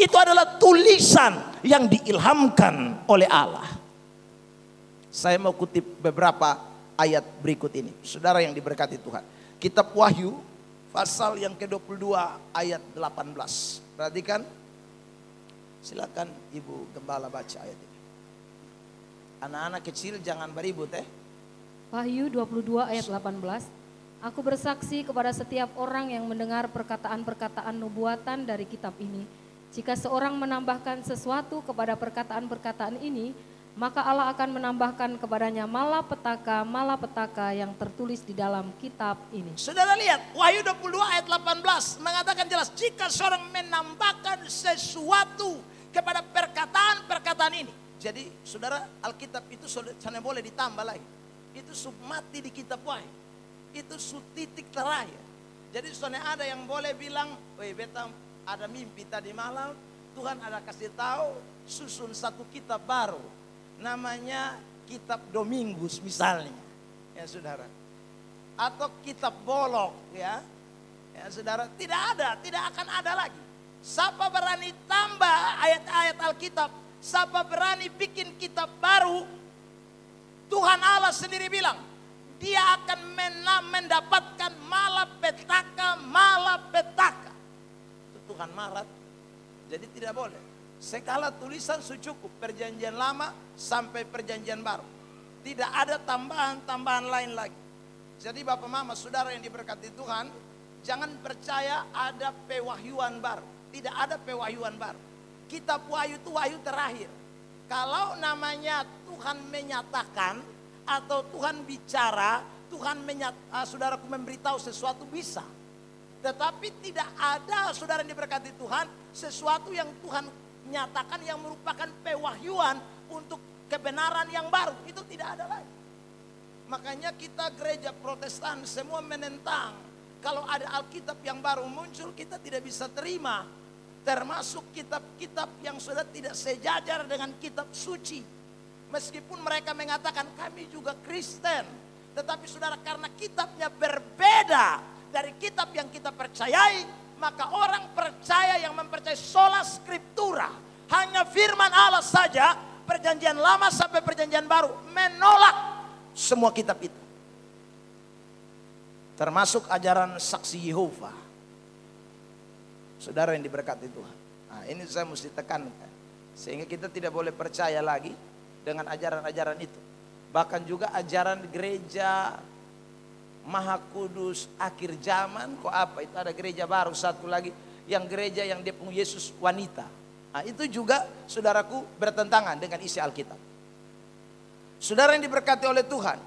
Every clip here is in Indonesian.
itu adalah tulisan yang diilhamkan oleh Allah. Saya mau kutip beberapa ayat berikut ini. Saudara yang diberkati Tuhan. Kitab Wahyu pasal yang ke-22 ayat 18. Perhatikan. Silakan Ibu Gembala baca ayat ini. Anak-anak kecil jangan beribut Wahyu 22 ayat 18. Aku bersaksi kepada setiap orang yang mendengar perkataan-perkataan nubuatan dari kitab ini. Jika seorang menambahkan sesuatu kepada perkataan-perkataan ini, maka Allah akan menambahkan kepadanya malapetaka yang tertulis di dalam kitab ini. Saudara lihat, Wahyu 22 ayat 18 mengatakan jelas, jika seorang menambahkan sesuatu kepada perkataan-perkataan ini. Jadi saudara, Alkitab itu hanya boleh ditambah lagi. Itu submati di kitab Wahyu. Itu titik terakhir. Jadi soalnya ada yang boleh bilang, weh beta ada mimpi tadi malam, Tuhan ada kasih tahu susun satu kitab baru. Namanya kitab Domingus misalnya. Ya saudara. Atau kitab Bolok ya. Ya saudara, tidak akan ada lagi. Siapa berani tambah ayat-ayat Alkitab, siapa berani bikin kitab baru, Tuhan Allah sendiri bilang, dia akan mendapatkan malapetaka. Itu Tuhan marah. Jadi tidak boleh. Segala tulisan cukup perjanjian lama sampai perjanjian baru. Tidak ada tambahan-tambahan lain lagi. Jadi Bapak Mama saudara yang diberkati Tuhan, jangan percaya ada pewahyuan baru. Tidak ada pewahyuan baru. Kitab Wahyu itu wahyu terakhir. Kalau namanya Tuhan menyatakan atau Tuhan bicara, saudaraku memberitahu sesuatu bisa. Tetapi tidak ada saudara yang diberkati Tuhan, sesuatu yang Tuhan nyatakan yang merupakan pewahyuan untuk kebenaran yang baru. Itu tidak ada lagi. Makanya kita gereja Protestan semua menentang. Kalau ada Alkitab yang baru muncul, kita tidak bisa terima. Termasuk kitab-kitab yang sudah tidak sejajar dengan kitab suci. Meskipun mereka mengatakan kami juga Kristen. Tetapi saudara, karena kitabnya berbeda dari kitab yang kita percayai, maka orang percaya yang mempercayai sola scriptura, hanya firman Allah saja, perjanjian lama sampai perjanjian baru, menolak semua kitab itu. Termasuk ajaran saksi Yehova. Saudara yang diberkati Tuhan. Nah, ini saya mesti tekankan. Sehingga kita tidak boleh percaya lagi dengan ajaran-ajaran itu. Bahkan juga ajaran gereja Maha Kudus akhir zaman. Kok apa? Itu ada gereja baru satu lagi. Yang gereja yang dia punya Yesus wanita. Nah, itu juga saudaraku bertentangan dengan isi Alkitab. Saudara yang diberkati oleh Tuhan.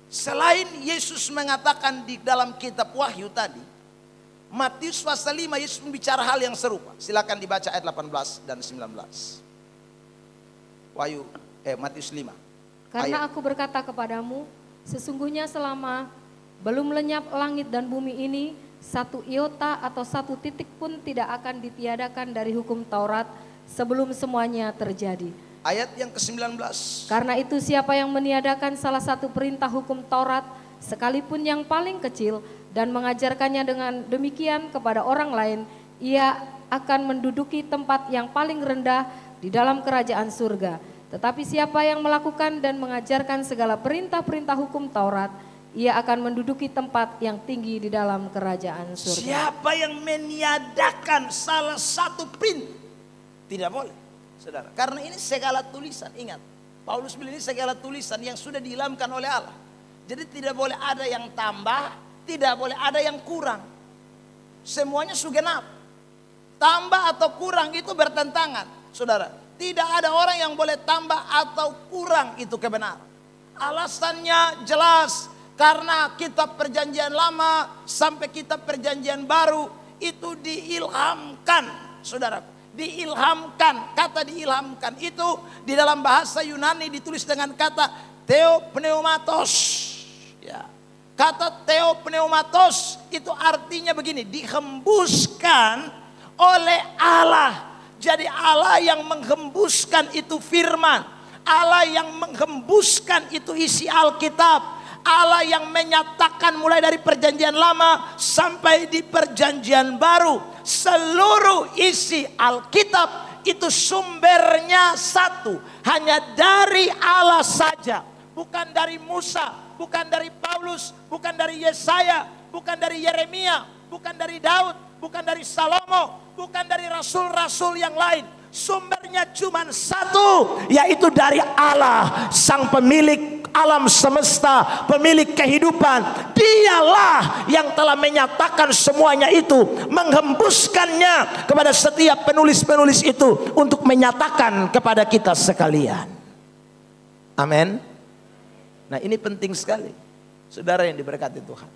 Selain Yesus mengatakan di dalam kitab Wahyu tadi, Matius pasal 5 Yesus membicara hal yang serupa. Silakan dibaca ayat 18 dan 19. Matius 5. Karena aku berkata kepadamu, sesungguhnya selama belum lenyap langit dan bumi ini, satu iota atau satu titik pun tidak akan ditiadakan dari hukum Taurat sebelum semuanya terjadi. Ayat yang ke-19. Karena itu siapa yang meniadakan salah satu perintah hukum Taurat, sekalipun yang paling kecil, dan mengajarkannya dengan demikian kepada orang lain, ia akan menduduki tempat yang paling rendah di dalam kerajaan surga. Tetapi siapa yang melakukan dan mengajarkan segala perintah-perintah hukum Taurat, ia akan menduduki tempat yang tinggi di dalam kerajaan surga. Siapa yang meniadakan salah satu perintah, tidak boleh, saudara. Karena ini segala tulisan, ingat. Paulus bilang ini segala tulisan yang sudah diilhamkan oleh Allah. Jadi tidak boleh ada yang tambah, tidak boleh ada yang kurang. Semuanya sugenap. Tambah atau kurang itu bertentangan, saudara. Tidak ada orang yang boleh tambah atau kurang itu kebenaran. Alasannya jelas. Karena kitab perjanjian lama sampai kitab perjanjian baru itu diilhamkan, saudara. Diilhamkan. Kata diilhamkan itu di dalam bahasa Yunani ditulis dengan kata theopneumatos. Ya. Kata theopneumatos itu artinya begini, dihembuskan oleh Allah. Jadi Allah yang menghembuskan itu firman. Allah yang menghembuskan itu isi Alkitab. Allah yang menyatakan mulai dari perjanjian lama sampai di perjanjian baru. seluruh isi Alkitab itu sumbernya satu, hanya dari Allah saja, bukan dari Musa, bukan dari Paulus, bukan dari Yesaya, bukan dari Yeremia, bukan dari Daud, bukan dari Salomo, bukan dari rasul-rasul yang lain. Sumbernya cuma satu, yaitu dari Allah, sang pemilik alam semesta, pemilik kehidupan. Dialah yang telah menyatakan semuanya itu, menghembuskannya kepada setiap penulis-penulis itu untuk menyatakan kepada kita sekalian. Amin. Nah, ini penting sekali, saudara yang diberkati Tuhan.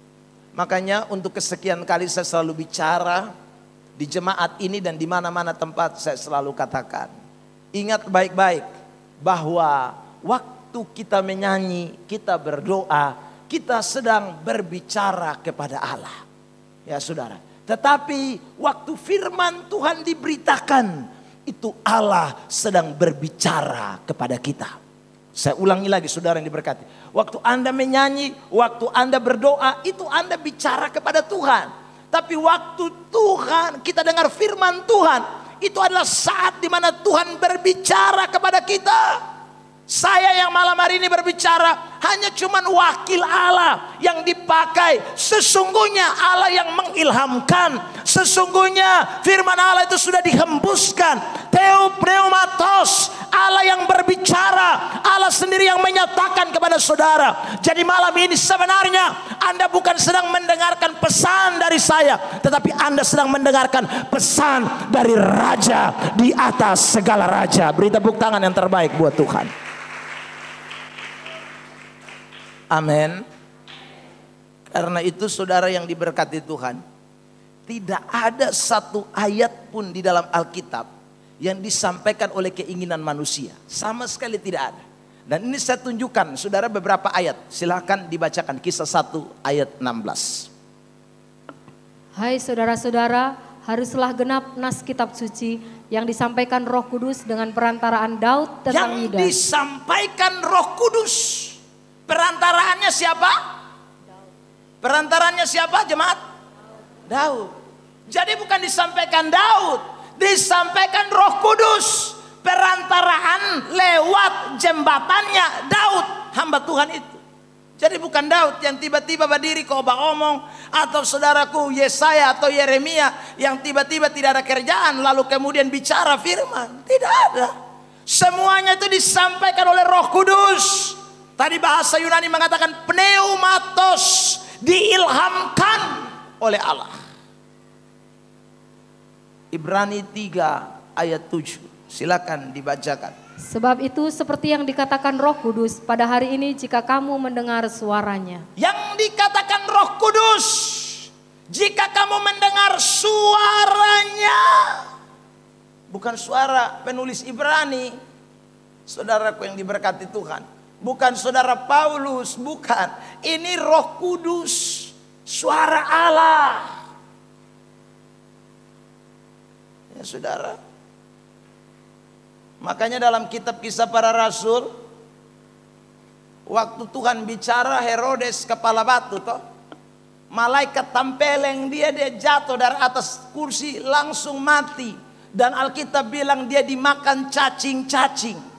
Makanya untuk kesekian kali saya selalu bicara di jemaat ini dan di mana-mana tempat, saya selalu katakan, ingat baik-baik bahwa waktu kita menyanyi, kita berdoa, kita sedang berbicara kepada Allah. Ya saudara. Tetapi waktu firman Tuhan diberitakan, itu Allah sedang berbicara kepada kita. Saya ulangi lagi saudara yang diberkati. Waktu Anda menyanyi, waktu Anda berdoa, itu Anda bicara kepada Tuhan. Tapi waktu Tuhan kita dengar firman Tuhan, itu adalah saat di mana Tuhan berbicara kepada kita. Saya yang malam hari ini berbicara hanya cuman wakil Allah yang dipakai. Sesungguhnya Allah yang mengilhamkan. Sesungguhnya firman Allah itu sudah dihembuskan. Theopneumatos, Allah yang berbicara, Allah sendiri yang menyatakan kepada saudara. Jadi malam ini sebenarnya Anda bukan sedang mendengarkan pesan dari saya, tetapi Anda sedang mendengarkan pesan dari Raja di atas segala raja. Beri tepuk tangan yang terbaik buat Tuhan. Amin. Karena itu saudara yang diberkati Tuhan, tidak ada satu ayat pun di dalam Alkitab yang disampaikan oleh keinginan manusia. Sama sekali tidak ada. Dan ini saya tunjukkan saudara beberapa ayat. Silahkan dibacakan Kisah 1 ayat 16. Hai saudara-saudara, haruslah genap nas kitab suci yang disampaikan Roh Kudus dengan perantaraan Daud tentang Yudas. Yang disampaikan Roh Kudus. Perantaraannya siapa? Perantaranya siapa jemaat? Daud. Jadi bukan disampaikan Daud, disampaikan Roh Kudus. Perantaraan lewat jembatannya Daud, hamba Tuhan itu. Jadi bukan Daud yang tiba-tiba berdiri khotbah omong, atau saudaraku Yesaya atau Yeremia yang tiba-tiba tidak ada kerjaan lalu kemudian bicara firman. Tidak ada. Semuanya itu disampaikan oleh Roh Kudus. Tadi bahasa Yunani mengatakan pneumatos, diilhamkan oleh Allah. Ibrani 3 ayat 7. Silakan dibacakan. Sebab itu seperti yang dikatakan Roh Kudus pada hari ini jika kamu mendengar suaranya. Yang dikatakan Roh Kudus, jika kamu mendengar suaranya. Bukan suara penulis Ibrani, saudaraku yang diberkati Tuhan. Bukan saudara Paulus, bukan. Ini Roh Kudus, suara Allah. Ya saudara. Makanya dalam kitab Kisah Para Rasul, waktu Tuhan bicara Herodes kepala batu toh, malaikat tampeleng dia jatuh dari atas kursi langsung mati. Dan Alkitab bilang dia dimakan cacing-cacing.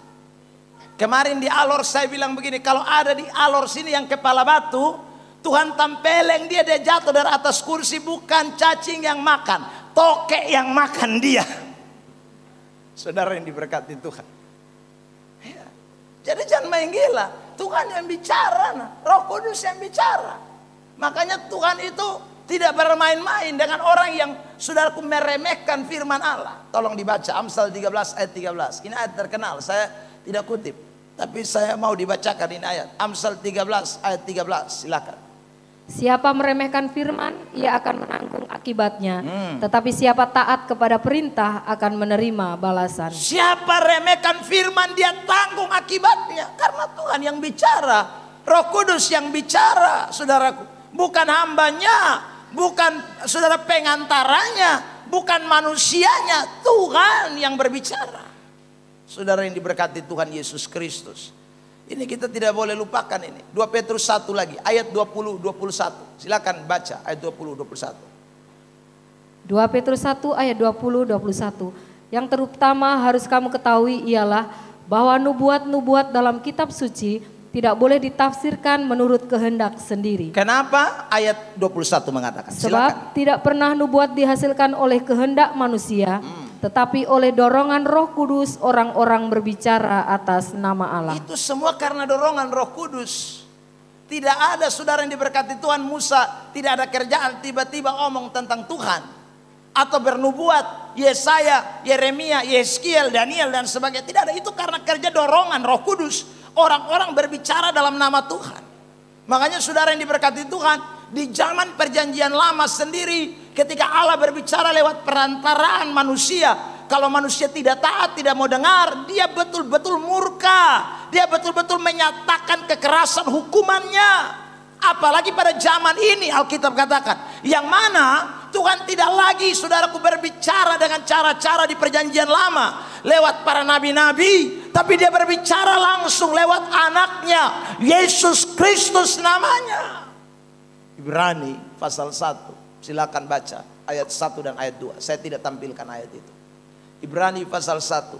Kemarin di Alor saya bilang begini, kalau ada di Alor sini yang kepala batu, Tuhan tampeleng dia jatuh dari atas kursi, bukan cacing yang makan, tokek yang makan dia. Saudara yang diberkati Tuhan. Ya. Jadi jangan main gila, Tuhan yang bicara, Roh Kudus yang bicara. Makanya Tuhan itu tidak bermain-main dengan orang yang saudaraku meremehkan firman Allah. Tolong dibaca Amsal 13 ayat 13. Ini ayat terkenal, saya tidak kutip, tapi saya mau dibacakan ini ayat. Amsal 13 ayat 13, silakan. Siapa meremehkan firman, ia akan menanggung akibatnya. Tetapi siapa taat kepada perintah akan menerima balasan. Siapa remehkan firman, dia tanggung akibatnya. Karena Tuhan yang bicara, Roh Kudus yang bicara, saudaraku. Bukan hambanya, bukan saudara pengantaranya, bukan manusianya, Tuhan yang berbicara. Saudara yang diberkati Tuhan Yesus Kristus. Ini kita tidak boleh lupakan ini. 2 Petrus 1 lagi, ayat 20-21. Silakan baca ayat 20-21. 2 Petrus 1 ayat 20-21. Yang terutama harus kamu ketahui ialah bahwa nubuat-nubuat dalam kitab suci tidak boleh ditafsirkan menurut kehendak sendiri. Kenapa ayat 21 mengatakan? Sebab Silakan. tidak pernah nubuat dihasilkan oleh kehendak manusia, tetapi oleh dorongan Roh Kudus orang-orang berbicara atas nama Allah. Itu semua karena dorongan Roh Kudus. Tidak ada saudara yang diberkati Tuhan, Musa tidak ada kerjaan tiba-tiba omong tentang Tuhan atau bernubuat, Yesaya, Yeremia, Yeskiel, Daniel dan sebagainya. Tidak ada, itu karena kerja dorongan Roh Kudus. Orang-orang berbicara dalam nama Tuhan. Makanya saudara yang diberkati Tuhan, di zaman perjanjian lama sendiri, ketika Allah berbicara lewat perantaraan manusia, kalau manusia tidak taat, tidak mau dengar, dia betul-betul murka. Dia betul-betul menyatakan kekerasan hukumannya. Apalagi pada zaman ini Alkitab katakan, yang mana Tuhan tidak lagi saudaraku berbicara dengan cara-cara di perjanjian lama lewat para nabi-nabi, tapi dia berbicara langsung lewat anaknya Yesus Kristus namanya. Ibrani pasal 1, silakan baca ayat 1 dan ayat 2. Saya tidak tampilkan ayat itu. Ibrani pasal 1.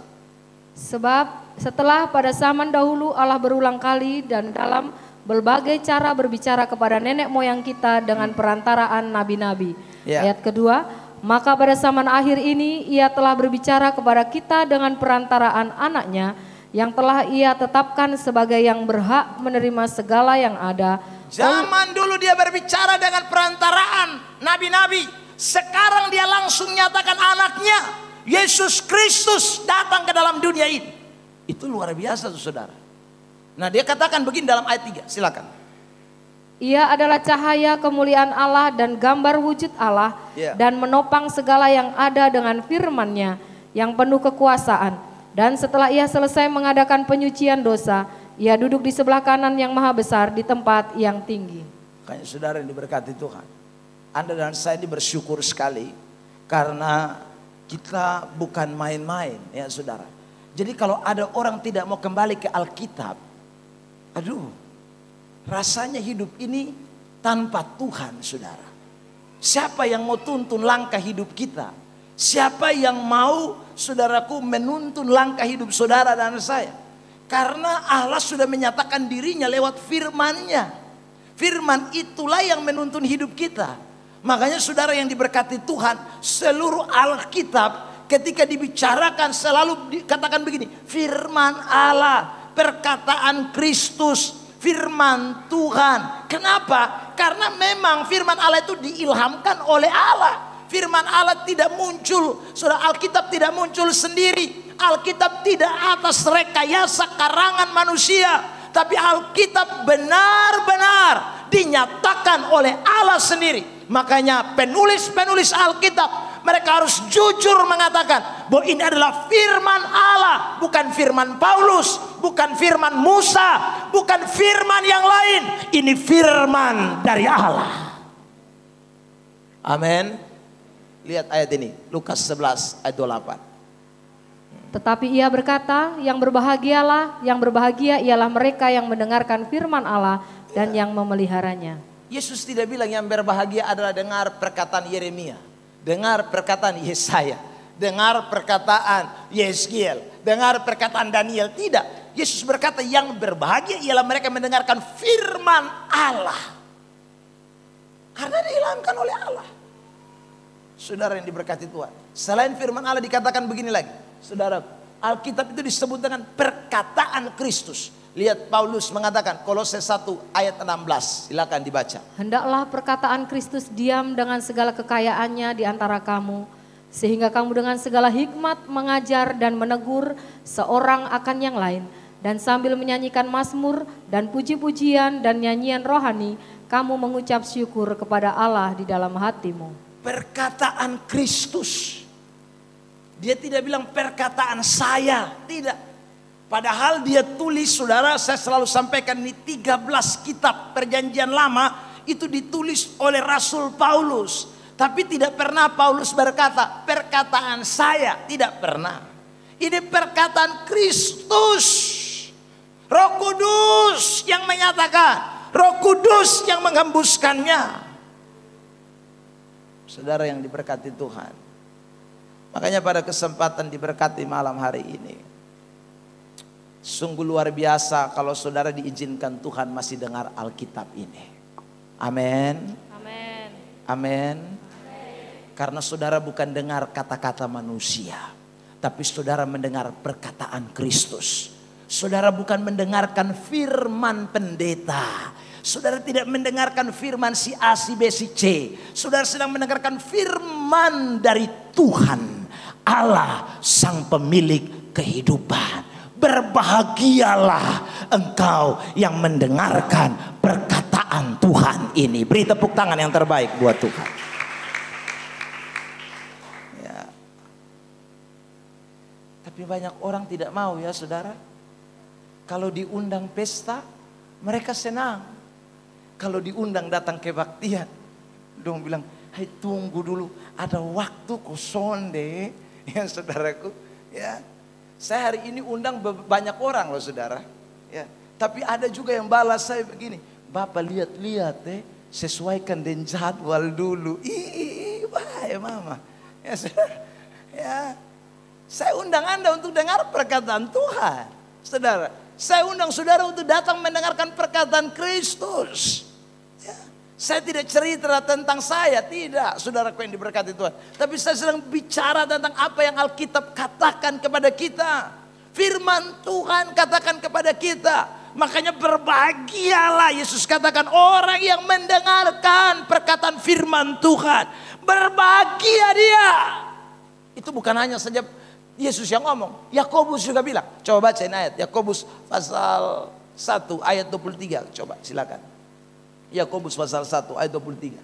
Sebab setelah pada zaman dahulu Allah berulang kali dan dalam berbagai cara berbicara kepada nenek moyang kita dengan perantaraan nabi-nabi. Ayat kedua, maka pada zaman akhir ini ia telah berbicara kepada kita dengan perantaraan anaknya yang telah ia tetapkan sebagai yang berhak menerima segala yang ada. Zaman dulu dia berbicara dengan perantaraan nabi-nabi. Sekarang dia langsung nyatakan anaknya Yesus Kristus datang ke dalam dunia ini. Itu luar biasa saudara. Nah dia katakan begini dalam ayat 3, silakan. Ia adalah cahaya kemuliaan Allah dan gambar wujud Allah, dan menopang segala yang ada dengan firman-Nya yang penuh kekuasaan. Dan setelah ia selesai mengadakan penyucian dosa, ia duduk di sebelah kanan yang maha besar di tempat yang tinggi. Makanya saudara yang diberkati Tuhan, Anda dan saya ini bersyukur sekali karena kita bukan main-main ya saudara. Jadi kalau ada orang tidak mau kembali ke Alkitab, aduh, rasanya hidup ini tanpa Tuhan saudara. Siapa yang mau tuntun langkah hidup kita? Siapa yang mau saudaraku menuntun langkah hidup saudara dan saya? Karena Allah sudah menyatakan dirinya lewat firman-Nya. Firman itulah yang menuntun hidup kita. Makanya saudara yang diberkati Tuhan, seluruh Alkitab ketika dibicarakan selalu dikatakan begini, firman Allah, perkataan Kristus, firman Tuhan. Kenapa? Karena memang firman Allah itu diilhamkan oleh Allah. Firman Allah tidak muncul, saudara, Alkitab tidak muncul sendiri. Alkitab tidak atas rekayasa karangan manusia, tapi Alkitab benar-benar dinyatakan oleh Allah sendiri. Makanya penulis-penulis Alkitab mereka harus jujur mengatakan bahwa ini adalah firman Allah, bukan firman Paulus, bukan firman Musa, bukan firman yang lain. Ini firman dari Allah. Amin. Lihat ayat ini, Lukas 11 ayat 28. Tetapi ia berkata, yang berbahagia ialah mereka yang mendengarkan firman Allah dan yang memeliharanya. Yesus tidak bilang yang berbahagia adalah dengar perkataan Yeremia, dengar perkataan Yesaya, dengar perkataan Yeskiel, dengar perkataan Daniel. Tidak, Yesus berkata yang berbahagia ialah mereka mendengarkan firman Allah. Karena diilhamkan oleh Allah. Saudara yang diberkati Tuhan, selain firman Allah dikatakan begini lagi, saudara, Alkitab itu disebut dengan perkataan Kristus. Lihat Paulus mengatakan Kolose 1 ayat 16, silakan dibaca. Hendaklah perkataan Kristus diam dengan segala kekayaannya di antara kamu, sehingga kamu dengan segala hikmat mengajar dan menegur seorang akan yang lain, dan sambil menyanyikan mazmur dan puji-pujian dan nyanyian rohani, kamu mengucap syukur kepada Allah di dalam hatimu. Perkataan Kristus. Dia tidak bilang perkataan saya, tidak. Padahal dia tulis, saudara, saya selalu sampaikan ini 13 kitab perjanjian lama itu ditulis oleh Rasul Paulus. Tapi tidak pernah Paulus berkata perkataan saya, tidak pernah. Ini perkataan Kristus. Roh Kudus yang menyatakan, Roh Kudus yang menghembuskannya. Saudara yang diberkati Tuhan. Makanya pada kesempatan diberkati malam hari ini, sungguh luar biasa kalau saudara diizinkan Tuhan masih dengar Alkitab ini. Amin. Amin. Amin. Karena saudara bukan dengar kata-kata manusia, tapi saudara mendengar perkataan Kristus. Saudara bukan mendengarkan firman pendeta. Saudara tidak mendengarkan firman si A, si B, si C. Saudara sedang mendengarkan firman dari Tuhan Allah, sang pemilik kehidupan. Berbahagialah engkau yang mendengarkan perkataan Tuhan ini. Beri tepuk tangan yang terbaik buat Tuhan. Ya. Tapi banyak orang tidak mau ya saudara. Kalau diundang pesta, mereka senang. Kalau diundang datang kebaktian, dong bilang, hai tunggu dulu, ada waktu kosong deh. Ya saudaraku, ya. Saya hari ini undang banyak orang loh saudara. Ya. Tapi ada juga yang balas saya begini, Bapak lihat-lihat sesuaikan dengan jadwal dulu. Ih, bahaya mama. Ya saudara, ya. Saya undang Anda untuk dengar perkataan Tuhan. Saudara, saya undang saudara untuk datang mendengarkan perkataan Kristus. Saya tidak cerita tentang saya, tidak, saudaraku yang diberkati Tuhan. Tapi saya sedang bicara tentang apa yang Alkitab katakan kepada kita. Firman Tuhan katakan kepada kita. Makanya berbahagialah, Yesus katakan, orang yang mendengarkan perkataan firman Tuhan. Berbahagia dia. Itu bukan hanya saja Yesus yang ngomong. Yakobus juga bilang. Coba bacain ayat Yakobus pasal 1 ayat 23. Coba silakan. Yakobus pasal 1 ayat 23.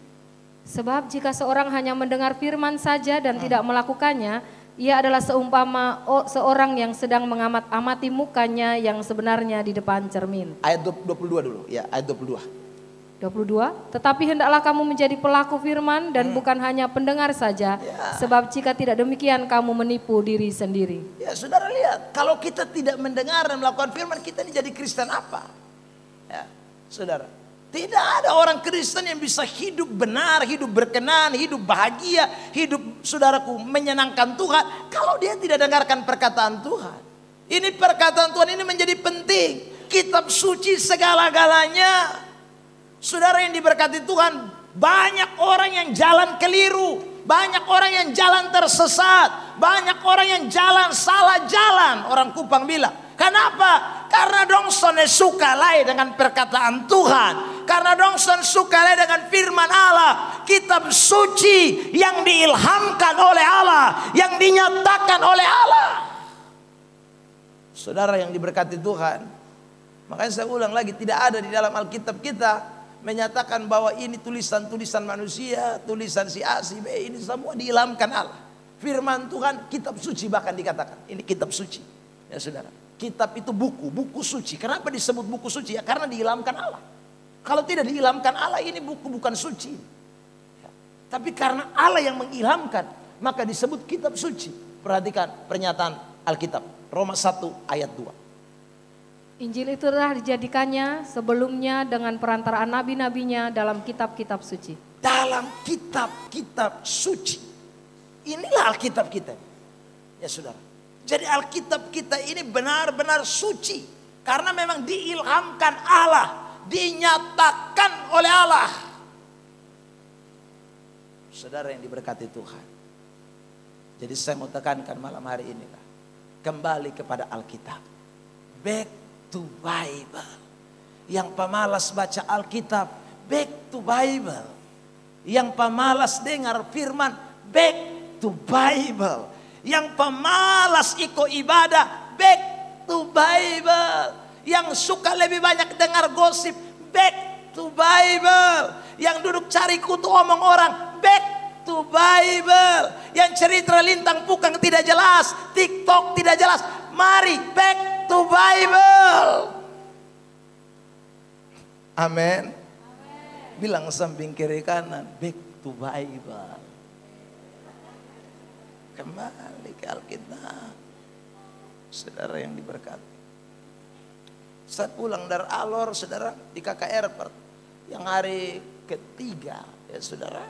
Sebab jika seorang hanya mendengar firman saja dan tidak melakukannya, ia adalah seumpama seorang yang sedang mengamat-amati mukanya yang sebenarnya di depan cermin. Ayat 22 dulu, ya ayat 22. 22. Tetapi hendaklah kamu menjadi pelaku firman dan bukan hanya pendengar saja, sebab jika tidak demikian kamu menipu diri sendiri. Ya saudara lihat, kalau kita tidak mendengar dan melakukan firman, kita ini jadi Kristen apa? Ya, saudara. Tidak ada orang Kristen yang bisa hidup benar, hidup berkenan, hidup bahagia, hidup saudaraku menyenangkan Tuhan kalau dia tidak dengarkan perkataan Tuhan. Ini perkataan Tuhan ini menjadi penting. Kitab suci segala-galanya. Saudara yang diberkati Tuhan, banyak orang yang jalan keliru, banyak orang yang jalan tersesat, banyak orang yang jalan salah jalan. Orang Kupang bilang, kenapa? Karena dongson suka lai dengan perkataan Tuhan. Karena dongson suka lai dengan firman Allah. Kitab suci yang diilhamkan oleh Allah, yang dinyatakan oleh Allah. Saudara yang diberkati Tuhan, makanya saya ulang lagi, tidak ada di dalam Alkitab kita menyatakan bahwa ini tulisan-tulisan manusia, tulisan si A, si B, ini semua diilhamkan Allah. Firman Tuhan, kitab suci bahkan dikatakan. Ini kitab suci. Ya saudara. Kitab itu buku, buku suci. Kenapa disebut buku suci? Ya karena diilhamkan Allah. Kalau tidak diilhamkan Allah, ini buku bukan suci. Ya. Tapi karena Allah yang mengilhamkan, maka disebut kitab suci. Perhatikan pernyataan Alkitab. Roma 1 ayat 2. Injil itu telah dijadikannya sebelumnya dengan perantaraan nabi-nabinya dalam kitab-kitab suci. Dalam kitab-kitab suci. Inilah Alkitab kita. Ya saudara. Jadi Alkitab kita ini benar-benar suci. Karena memang diilhamkan Allah. Dinyatakan oleh Allah. Saudara yang diberkati Tuhan. Jadi saya mau tekankan malam hari ini. Kembali kepada Alkitab. Back to Bible. Yang pemalas baca Alkitab, back to Bible. Yang pemalas dengar firman, back to Bible. Yang pemalas ikut ibadah, back to Bible. Yang suka lebih banyak dengar gosip, back to Bible. Yang duduk cari kutu omong orang, back to Bible. Yang cerita lintang pukang tidak jelas, TikTok tidak jelas, mari back to Bible. Amin. Bilang samping kiri kanan, back to Bible. Kembali ke Alkitab. Saudara yang diberkati. Saat pulang dari Alor, saudara, di KKR yang hari ketiga, ya saudara.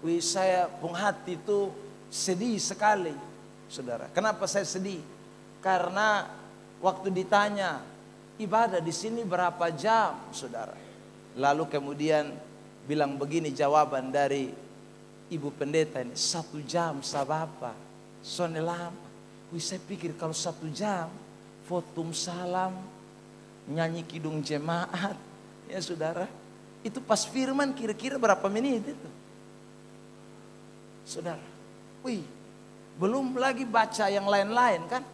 Wih, saya pun hati itu sedih sekali, saudara. Kenapa saya sedih? Karena waktu ditanya ibadah di sini berapa jam, saudara. Lalu kemudian bilang begini jawaban dari ibu pendeta ini, 1 jam sabapa, soalnya lama. Wih, saya pikir kalau 1 jam, fotum salam, nyanyi kidung jemaat, ya saudara. Itu pas firman kira-kira berapa menit itu, saudara. Wih, belum lagi baca yang lain-lain kan.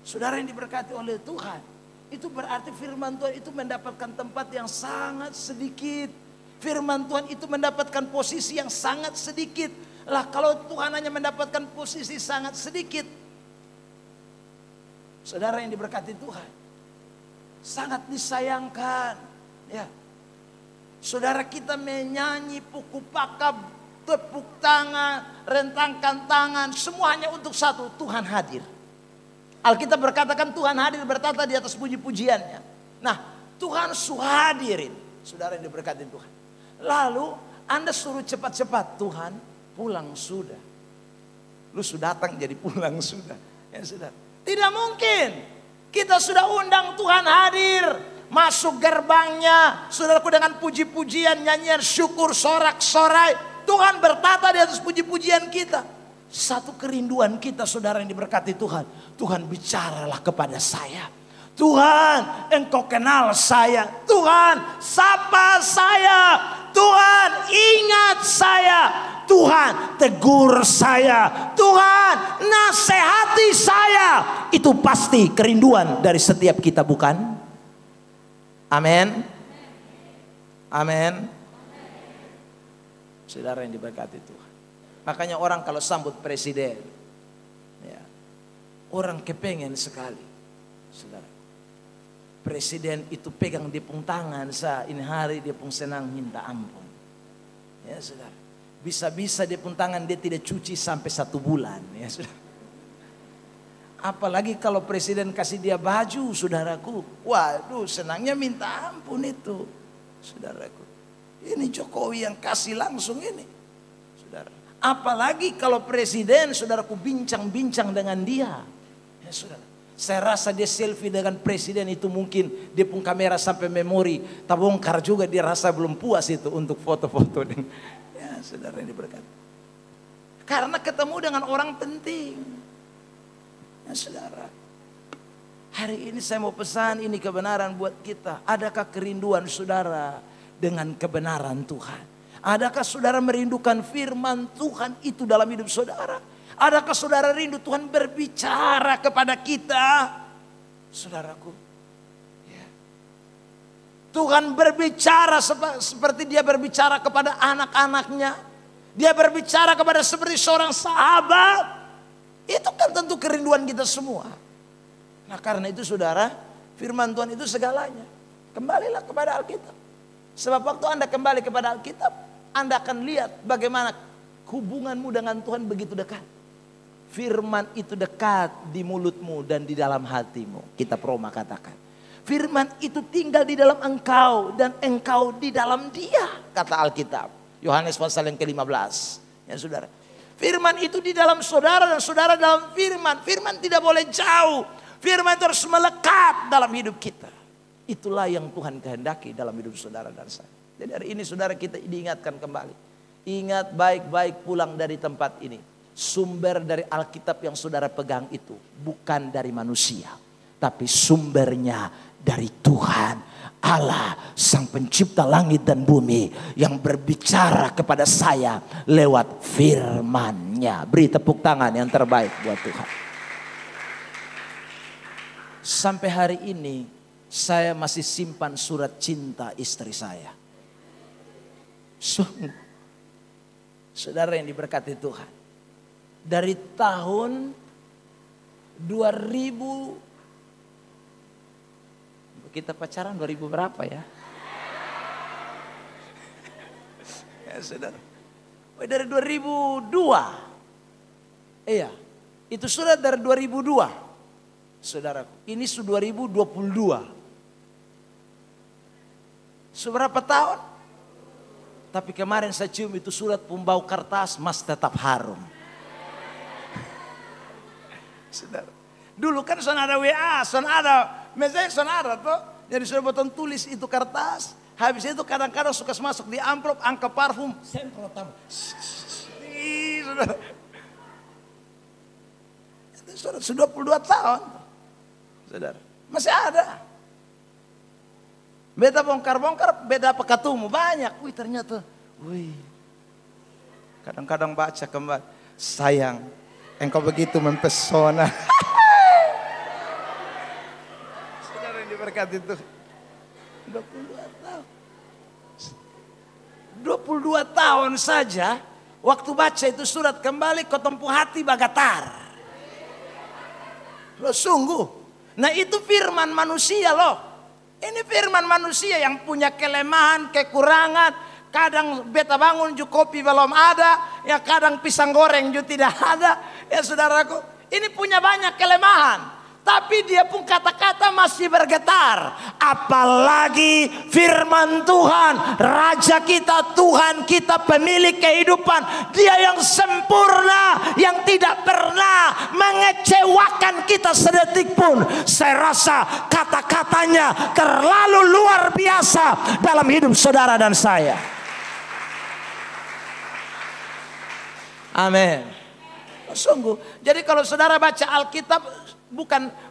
Saudara yang diberkati oleh Tuhan, itu berarti firman Tuhan itu mendapatkan tempat yang sangat sedikit. Firman Tuhan itu mendapatkan posisi yang sangat sedikit. Lah kalau Tuhan hanya mendapatkan posisi sangat sedikit, saudara yang diberkati Tuhan, sangat disayangkan. Ya, saudara kita menyanyi puku pakab, tepuk tangan, rentangkan tangan, semuanya untuk satu, Tuhan hadir. Alkitab berkatakan Tuhan hadir bertata di atas puji-pujiannya. Nah, Tuhan hadirin, saudara yang diberkati Tuhan. Lalu Anda suruh cepat-cepat, Tuhan pulang sudah. Lu sudah datang jadi pulang sudah. Ya saudara. Tidak mungkin. Kita sudah undang Tuhan hadir. Masuk gerbangnya, saudaraku, dengan puji-pujian, nyanyian syukur, sorak-sorai. Tuhan bertata di atas puji-pujian kita. Satu kerinduan kita, saudara yang diberkati Tuhan. Tuhan bicaralah kepada saya. Tuhan, engkau kenal saya. Tuhan, sapa saya. Tuhan, ingat saya. Tuhan, tegur saya. Tuhan, nasihati saya. Itu pasti kerinduan dari setiap kita, bukan? Amin. Amin. Saudara yang diberkati Tuhan. Makanya orang kalau sambut presiden, ya, orang kepengen sekali, saudara. Presiden itu pegang di pung tangan, ini hari dia pun senang minta ampun. Ya saudara. Bisa-bisa di pung tangan dia tidak cuci sampai 1 bulan. Ya saudara. Apalagi kalau presiden kasih dia baju, saudaraku. Waduh, senangnya minta ampun itu, saudaraku. Ini Jokowi yang kasih langsung ini, saudara. Apalagi kalau presiden, saudaraku, bincang-bincang dengan dia. Ya saudara. Saya rasa dia selfie dengan presiden itu mungkin dia pun kamera sampai memori terbongkar juga, dia rasa belum puas itu untuk foto-foto. Ya saudara ini berkata. Karena ketemu dengan orang penting. Ya saudara. Hari ini saya mau pesan ini kebenaran buat kita. Adakah kerinduan saudara dengan kebenaran Tuhan? Adakah saudara merindukan firman Tuhan itu dalam hidup saudara? Adakah saudara rindu Tuhan berbicara kepada kita? Saudaraku, ya. Tuhan berbicara seperti dia berbicara kepada anak-anaknya. Dia berbicara kepada seperti seorang sahabat. Itu kan tentu kerinduan kita semua. Nah karena itu saudara, firman Tuhan itu segalanya. Kembalilah kepada Alkitab. Sebab waktu Anda kembali kepada Alkitab, Anda akan lihat bagaimana hubunganmu dengan Tuhan begitu dekat. Firman itu dekat di mulutmu dan di dalam hatimu. Kitab Roma katakan. Firman itu tinggal di dalam engkau dan engkau di dalam dia. Kata Alkitab. Yohanes pasal yang ke-15. Ya saudara. Firman itu di dalam saudara dan saudara dalam firman. Firman tidak boleh jauh. Firman itu harus melekat dalam hidup kita. Itulah yang Tuhan kehendaki dalam hidup saudara dan saya. Jadi hari ini saudara kita diingatkan kembali. Ingat baik-baik pulang dari tempat ini. Sumber dari Alkitab yang saudara pegang itu bukan dari manusia. Tapi sumbernya dari Tuhan. Allah sang pencipta langit dan bumi. Yang berbicara kepada saya lewat firman-Nya. Beri tepuk tangan yang terbaik buat Tuhan. Sampai hari ini saya masih simpan surat cinta istri saya. Saudara yang diberkati Tuhan. Dari tahun 2000, kita pacaran 2000 berapa ya? Ya saudara. Dari 2002. Iya. Itu surat dari 2002. Saudaraku. Ini sudah 2022. Seberapa tahun? Tapi kemarin saya cium itu surat pembau kertas, mas tetap harum. Saudara, dulu kan saudara WA, saudara, misalnya saudara tuh, jadi sudah botol tulis itu kertas. Habis itu kadang-kadang suka masuk di amplop, angka parfum, semprot tambah. Saudara. Itu sudah 22 tahun. Saudara, masih ada. Beta bongkar-bongkar, beda pekatumu banyak. Wih ternyata, kadang-kadang baca kembali. Sayang, engkau begitu mempesona. Saudara yang diberkati itu. 22 tahun. 22 tahun saja, waktu baca itu surat kembali, kau tempuh hati bagatar. Loh sungguh. Nah itu firman manusia loh. Ini firman manusia yang punya kelemahan, kekurangan. Kadang beta bangun juga kopi belum ada. Ya kadang pisang goreng juga tidak ada. Ya saudaraku, ini punya banyak kelemahan. Tapi dia pun kata-kata masih bergetar. Apalagi firman Tuhan. Raja kita, Tuhan kita, pemilik kehidupan. Dia yang sempurna. Yang tidak pernah mengecewakan kita sedetik pun. Saya rasa kata-katanya terlalu luar biasa dalam hidup saudara dan saya. Amin. Sungguh. Jadi kalau saudara baca Alkitab,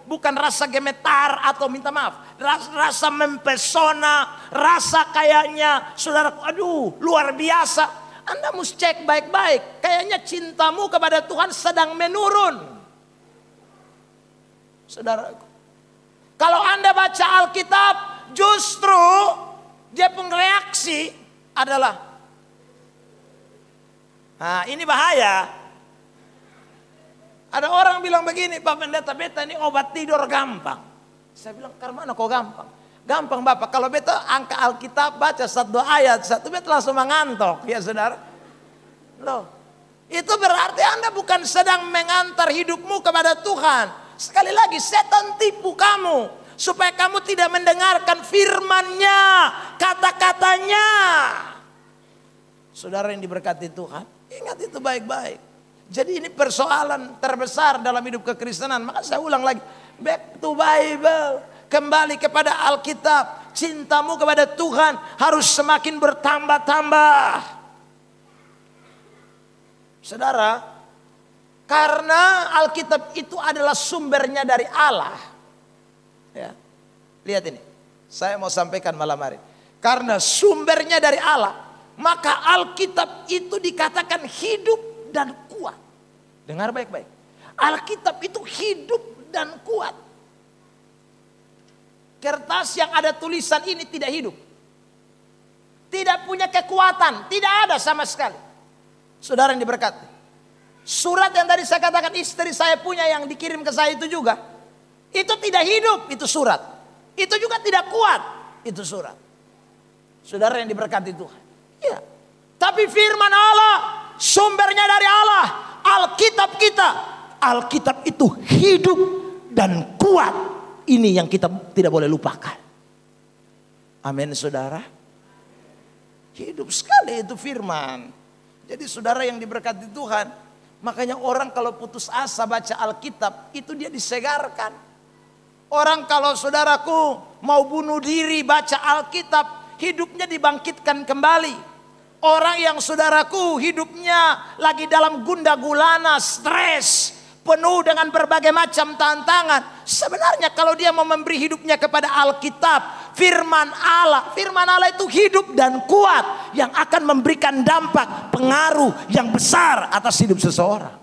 bukan rasa gemetar atau minta maaf, rasa mempesona, rasa kayaknya saudara, aduh luar biasa. Anda mesti cek baik-baik, kayaknya cintamu kepada Tuhan sedang menurun. Saudara, kalau Anda baca Alkitab, justru dia pun reaksi adalah, nah ini bahaya. Ada orang bilang begini, Pak Pendeta, beta ini obat tidur gampang. Saya bilang, karena kok gampang? Gampang Bapak, kalau beta angka Alkitab baca 1-2 ayat, satu beta langsung mengantuk. Ya saudara. Loh, itu berarti Anda bukan sedang mengantar hidupmu kepada Tuhan. Sekali lagi, setan tipu kamu. Supaya kamu tidak mendengarkan firman-Nya, kata-katanya. Saudara yang diberkati Tuhan, ingat itu baik-baik. Jadi ini persoalan terbesar dalam hidup kekristenan. Maka saya ulang lagi, back to Bible, kembali kepada Alkitab. Cintamu kepada Tuhan harus semakin bertambah-tambah. Saudara, karena Alkitab itu adalah sumbernya dari Allah. Ya, lihat ini, saya mau sampaikan malam hari. Karena sumbernya dari Allah, maka Alkitab itu dikatakan hidup dan kuat. Dengar baik-baik. Alkitab itu hidup dan kuat. Kertas yang ada tulisan ini tidak hidup. Tidak punya kekuatan. Tidak ada sama sekali. Saudara yang diberkati. Surat yang tadi saya katakan istri saya punya yang dikirim ke saya itu juga. Itu tidak hidup, itu surat. Itu juga tidak kuat, itu surat. Saudara yang diberkati Tuhan. Ya. Tapi firman Allah, sumbernya dari Allah. Alkitab kita, Alkitab itu hidup dan kuat. Ini yang kita tidak boleh lupakan. Amin saudara. Hidup sekali itu firman. Jadi saudara yang diberkati Tuhan, makanya orang kalau putus asa baca Alkitab, itu dia disegarkan. Orang kalau saudaraku mau bunuh diri baca Alkitab, hidupnya dibangkitkan kembali. Orang yang saudaraku hidupnya lagi dalam gundah gulana, stres, penuh dengan berbagai macam tantangan. Sebenarnya kalau dia mau memberi hidupnya kepada Alkitab, firman Allah itu hidup dan kuat. Yang akan memberikan dampak, pengaruh yang besar atas hidup seseorang.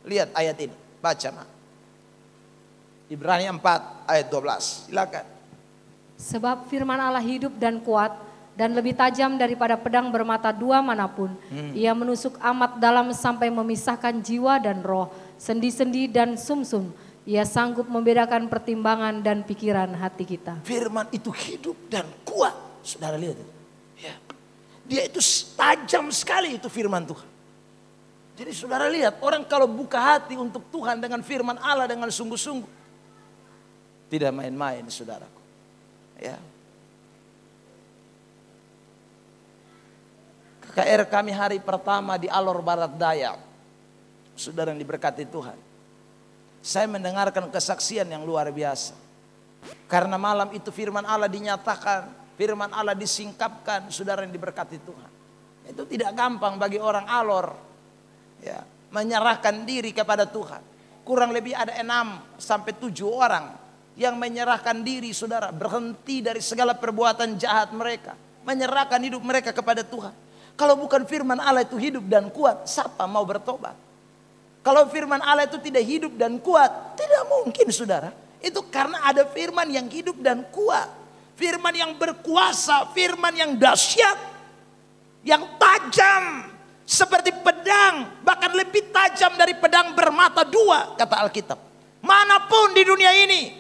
Lihat ayat ini, baca Mak. Ibrani 4 ayat 12, silakan. Sebab firman Allah hidup dan kuat, dan lebih tajam daripada pedang bermata dua manapun. Ia menusuk amat dalam sampai memisahkan jiwa dan roh, sendi-sendi dan sumsum. Ia sanggup membedakan pertimbangan dan pikiran hati kita. Firman itu hidup dan kuat. Saudara lihat. Ya. Dia itu tajam sekali itu firman Tuhan. Jadi saudara lihat, orang kalau buka hati untuk Tuhan dengan firman Allah dengan sungguh-sungguh, tidak main-main saudaraku. Ya. KR kami hari pertama di Alor Barat Daya. Saudara yang diberkati Tuhan. Saya mendengarkan kesaksian yang luar biasa. Karena malam itu firman Allah dinyatakan, firman Allah disingkapkan, saudara yang diberkati Tuhan. Itu tidak gampang bagi orang Alor ya, menyerahkan diri kepada Tuhan. Kurang lebih ada 6 sampai 7 orang yang menyerahkan diri, saudara, berhenti dari segala perbuatan jahat mereka, menyerahkan hidup mereka kepada Tuhan. Kalau bukan firman Allah itu hidup dan kuat, siapa mau bertobat? Kalau firman Allah itu tidak hidup dan kuat, tidak mungkin, saudara. Itu karena ada firman yang hidup dan kuat, firman yang berkuasa, firman yang dahsyat, yang tajam seperti pedang, bahkan lebih tajam dari pedang bermata 2, kata Alkitab. Manapun di dunia ini,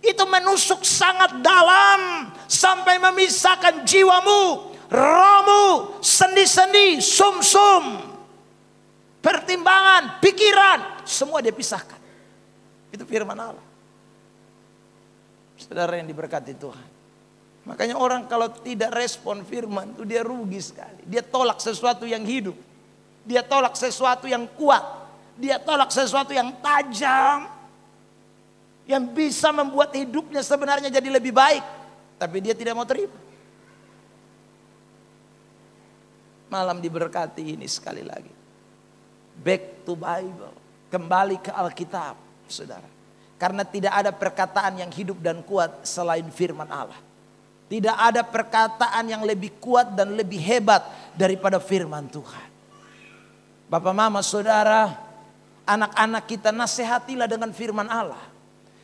itu menusuk sangat dalam sampai memisahkan jiwamu, rohmu, sendi-sendi, sum-sum, pertimbangan, pikiran, semua dia pisahkan. Itu firman Allah. Saudara yang diberkati Tuhan. Makanya orang kalau tidak respon firman itu dia rugi sekali. Dia tolak sesuatu yang hidup. Dia tolak sesuatu yang kuat. Dia tolak sesuatu yang tajam. Yang bisa membuat hidupnya sebenarnya jadi lebih baik. Tapi dia tidak mau terima. Malam diberkati ini sekali lagi. Back to Bible. Kembali ke Alkitab, saudara. Karena tidak ada perkataan yang hidup dan kuat selain firman Allah. Tidak ada perkataan yang lebih kuat dan lebih hebat daripada firman Tuhan. Bapak, mama, saudara, anak-anak kita nasihatilah dengan firman Allah.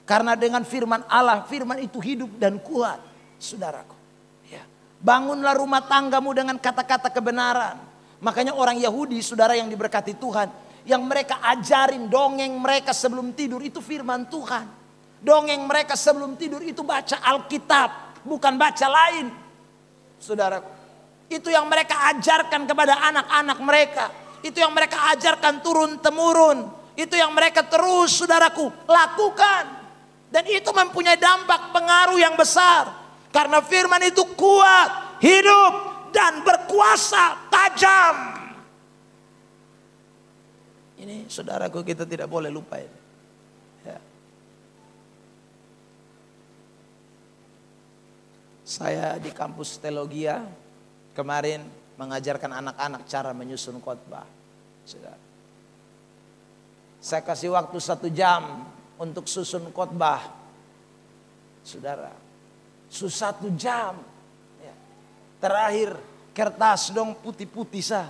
Karena dengan firman Allah, firman itu hidup dan kuat, saudaraku. Ya. Bangunlah rumah tanggamu dengan kata-kata kebenaran. Makanya orang Yahudi, saudara yang diberkati Tuhan, yang mereka ajarin dongeng mereka sebelum tidur itu firman Tuhan. Dongeng mereka sebelum tidur itu baca Alkitab, bukan baca lain. Saudaraku, itu yang mereka ajarkan kepada anak-anak mereka. Itu yang mereka ajarkan turun-temurun. Itu yang mereka terus, saudaraku, lakukan. Dan itu mempunyai dampak pengaruh yang besar. Karena firman itu kuat, hidup, dan berkuasa, tajam. Ini saudaraku, kita tidak boleh lupa ini. Ya. Saya di kampus teologia kemarin mengajarkan anak-anak cara menyusun khotbah. Saudara. Saya kasih waktu 1 jam untuk susun khotbah. Saudara, 1 jam. Ya. Terakhir kertas dong putih-putih sah.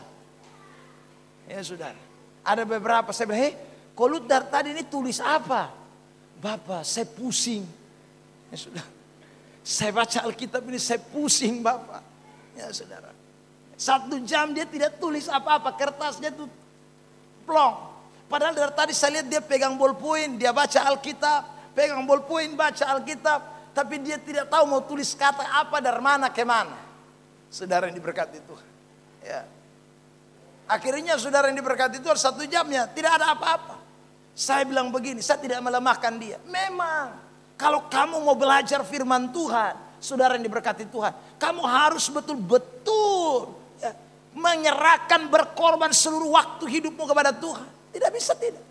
Ya saudara. Ada beberapa saya bilang, kalau dari tadi ini tulis apa? Bapak, saya pusing. Ya sudah. Saya baca Alkitab ini saya pusing, Bapak. Ya saudara. 1 jam dia tidak tulis apa-apa, kertasnya itu plong. Padahal dari tadi saya lihat dia pegang ballpoint, dia baca Alkitab, pegang ballpoint baca Alkitab, tapi dia tidak tahu mau tulis kata apa dari mana ke mana. Saudara yang diberkati Tuhan. Ya. Akhirnya saudara yang diberkati Tuhan 1 jamnya tidak ada apa-apa. Saya bilang begini, saya tidak melemahkan dia. Memang kalau kamu mau belajar firman Tuhan, saudara yang diberkati Tuhan, kamu harus betul-betul ya, menyerahkan, berkorban seluruh waktu hidupmu kepada Tuhan. Tidak bisa tidak.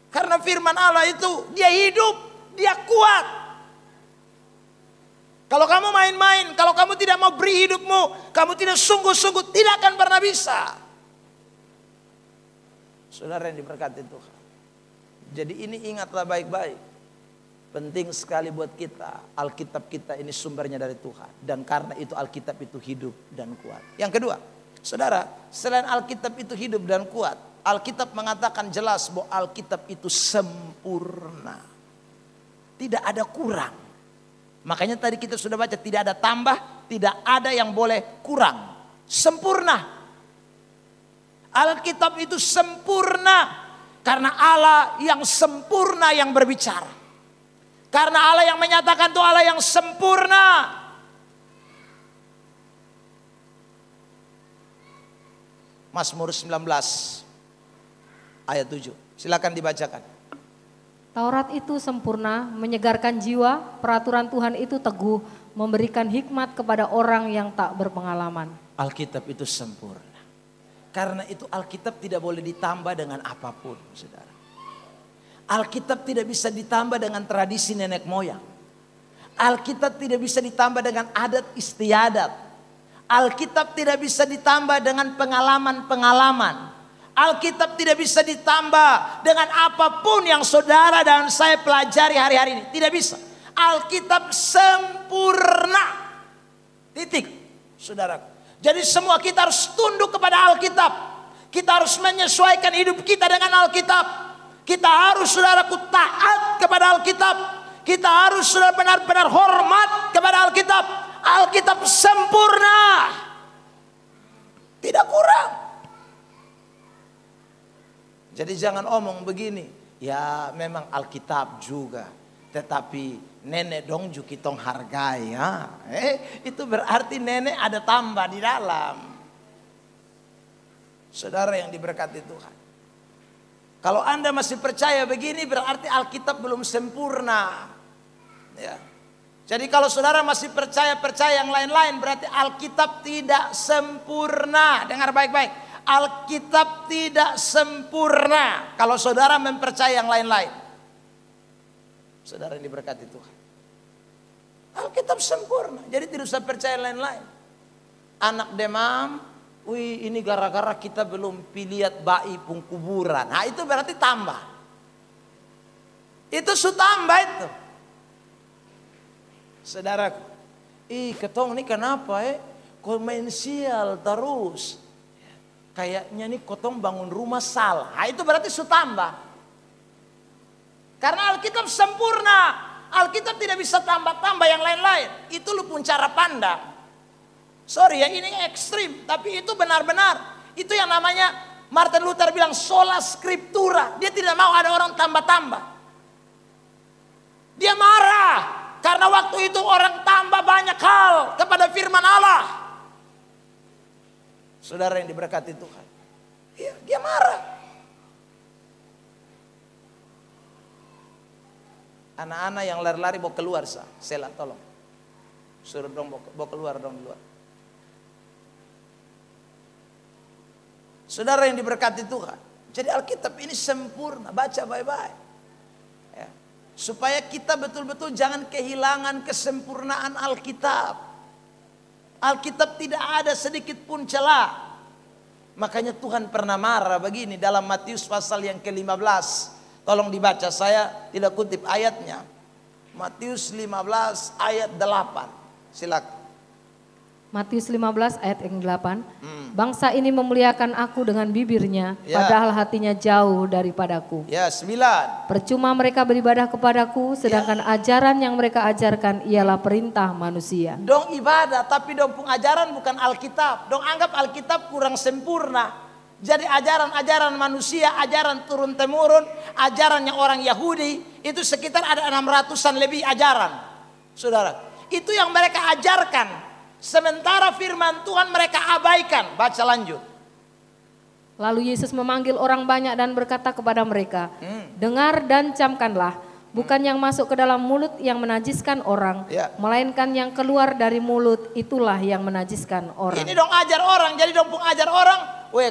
Karena firman Allah itu dia hidup, dia kuat. Kalau kamu main-main, kalau kamu tidak mau beri hidupmu, kamu tidak sungguh-sungguh, tidak akan pernah bisa. Saudara yang diberkati Tuhan. Jadi ini ingatlah baik-baik. Penting sekali buat kita, Alkitab kita ini sumbernya dari Tuhan. Dan karena itu Alkitab itu hidup dan kuat. Yang kedua, saudara, selain Alkitab itu hidup dan kuat, Alkitab mengatakan jelas bahwa Alkitab itu sempurna. Tidak ada kurang. Makanya tadi kita sudah baca, tidak ada tambah, tidak ada yang boleh kurang. Sempurna. Alkitab itu sempurna. Karena Allah yang sempurna yang berbicara. Karena Allah yang menyatakan itu Allah yang sempurna. Mazmur 19 ayat 7. Silakan dibacakan. Taurat itu sempurna, menyegarkan jiwa, peraturan Tuhan itu teguh, memberikan hikmat kepada orang yang tak berpengalaman. Alkitab itu sempurna. Karena itu Alkitab tidak boleh ditambah dengan apapun, saudara. Alkitab tidak bisa ditambah dengan tradisi nenek moyang. Alkitab tidak bisa ditambah dengan adat istiadat. Alkitab tidak bisa ditambah dengan pengalaman-pengalaman. Alkitab tidak bisa ditambah dengan apapun yang saudara dan saya pelajari hari-hari ini. Tidak bisa. Alkitab sempurna. Titik, saudara. Jadi semua kita harus tunduk kepada Alkitab. Kita harus menyesuaikan hidup kita dengan Alkitab. Kita harus, saudaraku, taat kepada Alkitab. Kita harus, saudara, benar-benar hormat kepada Alkitab. Alkitab sempurna. Tidak kurang. Jadi jangan omong begini. Ya memang Alkitab juga. Tetapi nenek dong juga kita hargai. Ya. Itu berarti nenek ada tambah di dalam. Saudara yang diberkati Tuhan. Kalau Anda masih percaya begini berarti Alkitab belum sempurna. Ya. Jadi kalau saudara masih percaya yang lain-lain berarti Alkitab tidak sempurna. Dengar baik-baik. Alkitab tidak sempurna kalau saudara mempercayai yang lain-lain. Saudara yang diberkati Tuhan. Alkitab sempurna. Jadi tidak usah percaya yang lain-lain. Anak demam. Wih, ini gara-gara kita belum pilihat bayi pun kuburan. Nah itu berarti tambah. Itu tambah itu. Saudaraku, ketong ini kenapa komersial terus? Kayaknya nih kotong bangun rumah salah. Nah, itu berarti tambah. Karena Alkitab sempurna. Alkitab tidak bisa tambah-tambah yang lain-lain. Itu lu pun cara pandang. Sorry ya, ini ekstrim. Tapi itu benar-benar. Itu yang namanya Martin Luther bilang sola scriptura. Dia tidak mau ada orang tambah-tambah. Dia marah. Karena waktu itu orang tambah banyak hal kepada firman Allah. Saudara yang diberkati Tuhan. Iya, dia marah. Anak-anak yang lari-lari bawa keluar sah. Sela tolong. Suruh dong bawa keluar dong di luar. Saudara yang diberkati Tuhan. Jadi Alkitab ini sempurna. Baca baik-baik. Ya. Supaya kita betul-betul jangan kehilangan kesempurnaan Alkitab. Alkitab tidak ada sedikit pun celah. Makanya Tuhan pernah marah begini dalam Matius pasal yang ke-15. Tolong dibaca, saya tidak kutip ayatnya. Matius 15 ayat 8. Silakan. Matius 15 ayat yang 8. Bangsa ini memuliakan aku dengan bibirnya, padahal hatinya jauh daripadaku. Ya, 9. Percuma mereka beribadah kepadaku, sedangkan ajaran yang mereka ajarkan ialah perintah manusia. Dong ibadah, tapi dong pun ajaran bukan Alkitab. Dong anggap Alkitab kurang sempurna. Jadi ajaran-ajaran manusia, ajaran turun-temurun, ajarannya orang Yahudi, itu sekitar ada 600-an lebih ajaran. Saudara, itu yang mereka ajarkan. Sementara firman Tuhan mereka abaikan. Baca lanjut. Lalu Yesus memanggil orang banyak dan berkata kepada mereka, dengar dan camkanlah, bukan yang masuk ke dalam mulut yang menajiskan orang, melainkan yang keluar dari mulut itulah yang menajiskan orang. Ini dong ajar orang, jadi dong pun ajar orang.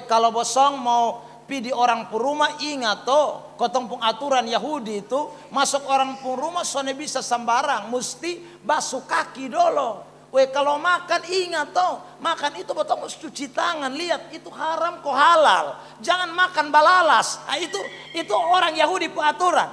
Kalau bosong mau pidi orang pun rumah, ingat toh, kotong pun aturan Yahudi itu, masuk orang pun rumah soalnya bisa sembarang, mesti basuh kaki dulu. Kalau makan ingat toh, makan itu potong harus cuci tangan. Lihat itu haram kok halal. Jangan makan balalas. Nah, itu orang Yahudi aturan.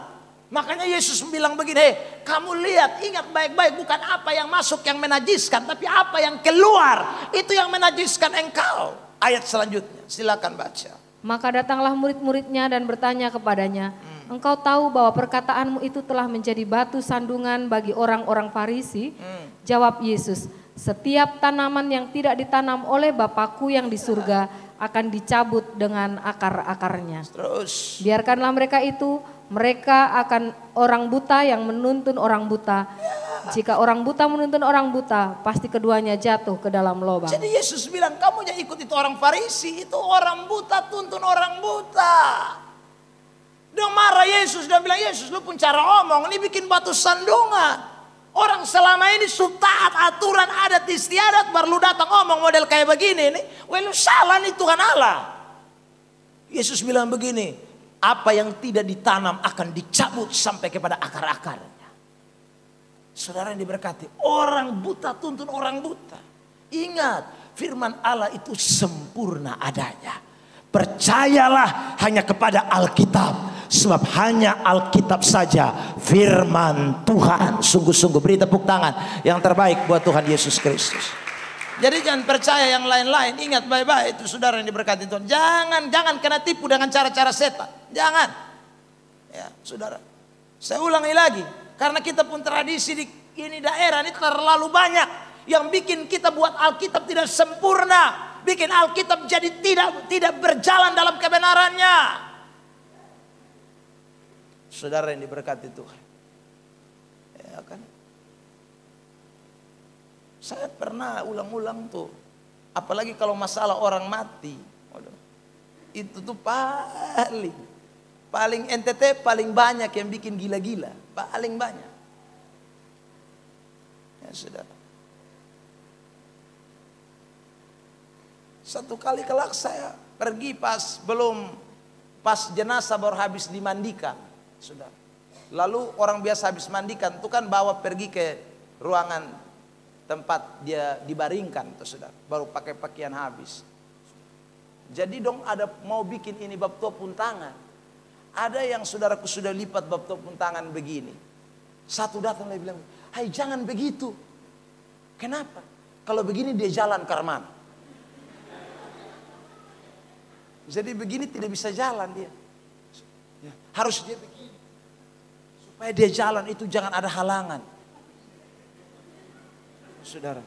Makanya Yesus bilang begini, kamu lihat, ingat baik-baik, bukan apa yang masuk yang menajiskan, tapi apa yang keluar itu yang menajiskan engkau. Ayat selanjutnya, silakan baca. Maka datanglah murid-muridnya dan bertanya kepadanya, engkau tahu bahwa perkataanmu itu telah menjadi batu sandungan bagi orang-orang Farisi? Jawab Yesus, setiap tanaman yang tidak ditanam oleh Bapakku yang di surga akan dicabut dengan akar-akarnya. Terus. Biarkanlah mereka itu, mereka akan orang buta yang menuntun orang buta. Jika orang buta menuntun orang buta, pasti keduanya jatuh ke dalam lubang. Jadi Yesus bilang, kamu jangan ikut itu orang Farisi, itu orang buta tuntun orang buta. Dia marah Yesus, dia bilang, Yesus lu pun cara omong, ini bikin batu sandungan. Orang selama ini taat aturan adat istiadat, baru lu datang ngomong model kayak begini nih, wah lu salah nih Tuhan Allah. Yesus bilang begini, apa yang tidak ditanam akan dicabut sampai kepada akar-akarnya. Saudara yang diberkati, orang buta tuntun orang buta. Ingat, firman Allah itu sempurna adanya. Percayalah hanya kepada Alkitab. Sebab hanya Alkitab saja firman Tuhan. Sungguh-sungguh beri tepuk tangan yang terbaik buat Tuhan Yesus Kristus. Jadi jangan percaya yang lain-lain. Ingat baik-baik itu saudara yang diberkati Tuhan. Jangan kena tipu dengan cara-cara setan. Jangan. Ya, saudara. Saya ulangi lagi. Karena kita pun tradisi di ini daerah ini terlalu banyak yang bikin kita buat Alkitab tidak sempurna. Bikin Alkitab jadi tidak berjalan dalam kebenarannya. Saudara yang diberkati Tuhan. Ya kan? Saya pernah ulang-ulang tuh. Apalagi kalau masalah orang mati. Itu tuh paling NTT paling banyak yang bikin gila-gila. Paling banyak. Ya saudara. Satu kali kelak saya pergi pas jenazah baru habis dimandikan. Sudah. Lalu orang biasa habis mandikan itu kan bawa pergi ke ruangan tempat dia dibaringkan tuh sudah. Baru pakai pakaian habis. Jadi dong ada mau bikin ini bab topun tangan. Ada yang saudaraku sudah lipat bab topun tangan begini. Satu datang dia bilang, "Hai jangan begitu." Kenapa? Kalau begini dia jalan ke mana? Jadi begini tidak bisa jalan dia. Ya, harus dia begini. Supaya dia jalan itu jangan ada halangan. Saudara,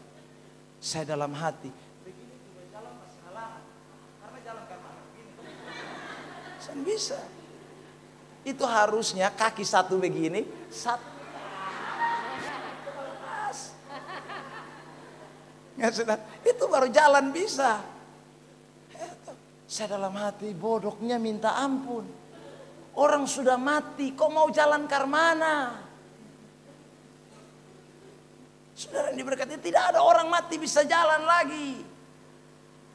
saya dalam hati. Begini juga jalan masih halangan. Karena jalan ke mana? Begini. Saya bisa. Itu harusnya kaki satu begini, satu. Ya, saudara, itu baru jalan bisa. Saya dalam hati bodohnya minta ampun. Orang sudah mati, kok mau jalan ke mana? Saudara yang diberkati, tidak ada orang mati bisa jalan lagi.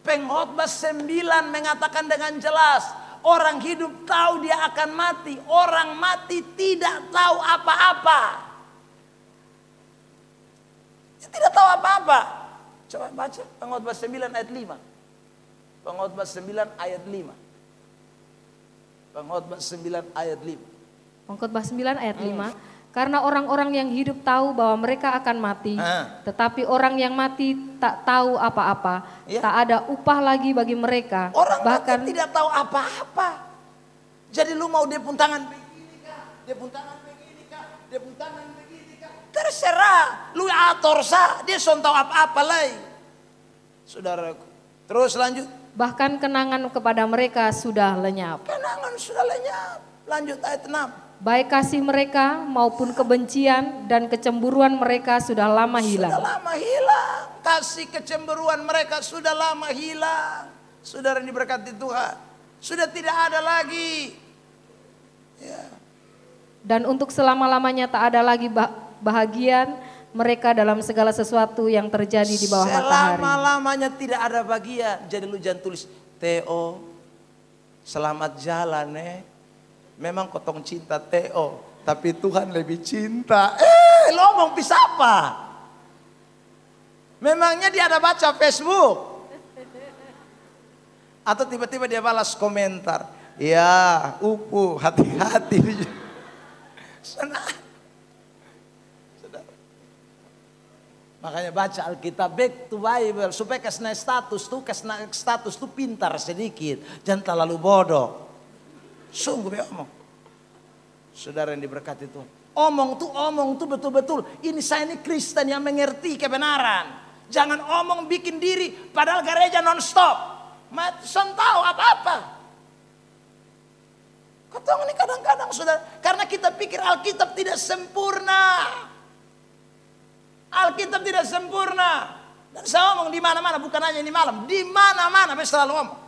Pengkhotbah 9 mengatakan dengan jelas, orang hidup tahu dia akan mati, orang mati tidak tahu apa-apa. Dia tidak tahu apa-apa. Coba baca Pengkhotbah 9 ayat 5. Pengkhotbah 9 ayat 5. Pengkhotbah 9 ayat 5. Pengkhotbah 9 ayat 5. Karena orang-orang yang hidup tahu bahwa mereka akan mati, tetapi orang yang mati tak tahu apa-apa, ya. Tak ada upah lagi bagi mereka. Orang bahkan mati tidak tahu apa-apa. Jadi lu mau dia pun tangan begini kah? Dia pun tangan begini kah? Dia pun tangan begini kah? Terserah, lu atur sah, dia son tahu apa-apa lagi. Saudaraku. Terus lanjut. Bahkan kenangan kepada mereka sudah lenyap. Kenangan sudah lenyap. Lanjut ayat 6. Baik kasih mereka maupun kebencian dan kecemburuan mereka sudah lama hilang. Sudah lama hilang. Kasih kecemburuan mereka sudah lama hilang. Saudara yang diberkati Tuhan. Sudah tidak ada lagi. Ya. Dan untuk selama-lamanya tak ada lagi bahagian mereka dalam segala sesuatu yang terjadi di bawah matahari. Selama-lamanya tidak ada bagian. Jadi lu jangan tulis Theo, selamat jalan Memang kotong cinta Theo, tapi Tuhan lebih cinta. Lu ngomong bisa apa? Memangnya dia ada baca Facebook? Atau tiba-tiba dia balas komentar. Ya, upu, hati-hati. Senang. Makanya baca Alkitab, back to Bible, supaya kesana status tuh pintar sedikit, jangan terlalu bodoh. Sungguh ya omong. Saudara yang diberkati Tuhan. Omong tuh betul-betul. Ini saya ini Kristen yang mengerti kebenaran. Jangan omong bikin diri, padahal gereja non-stop. Matusan tahu apa-apa. Ketemu ini kadang-kadang saudara, karena kita pikir Alkitab tidak sempurna. Alkitab tidak sempurna. Dan saya ngomong di mana-mana, bukan hanya ini malam, di mana-mana saya selalu ngomong.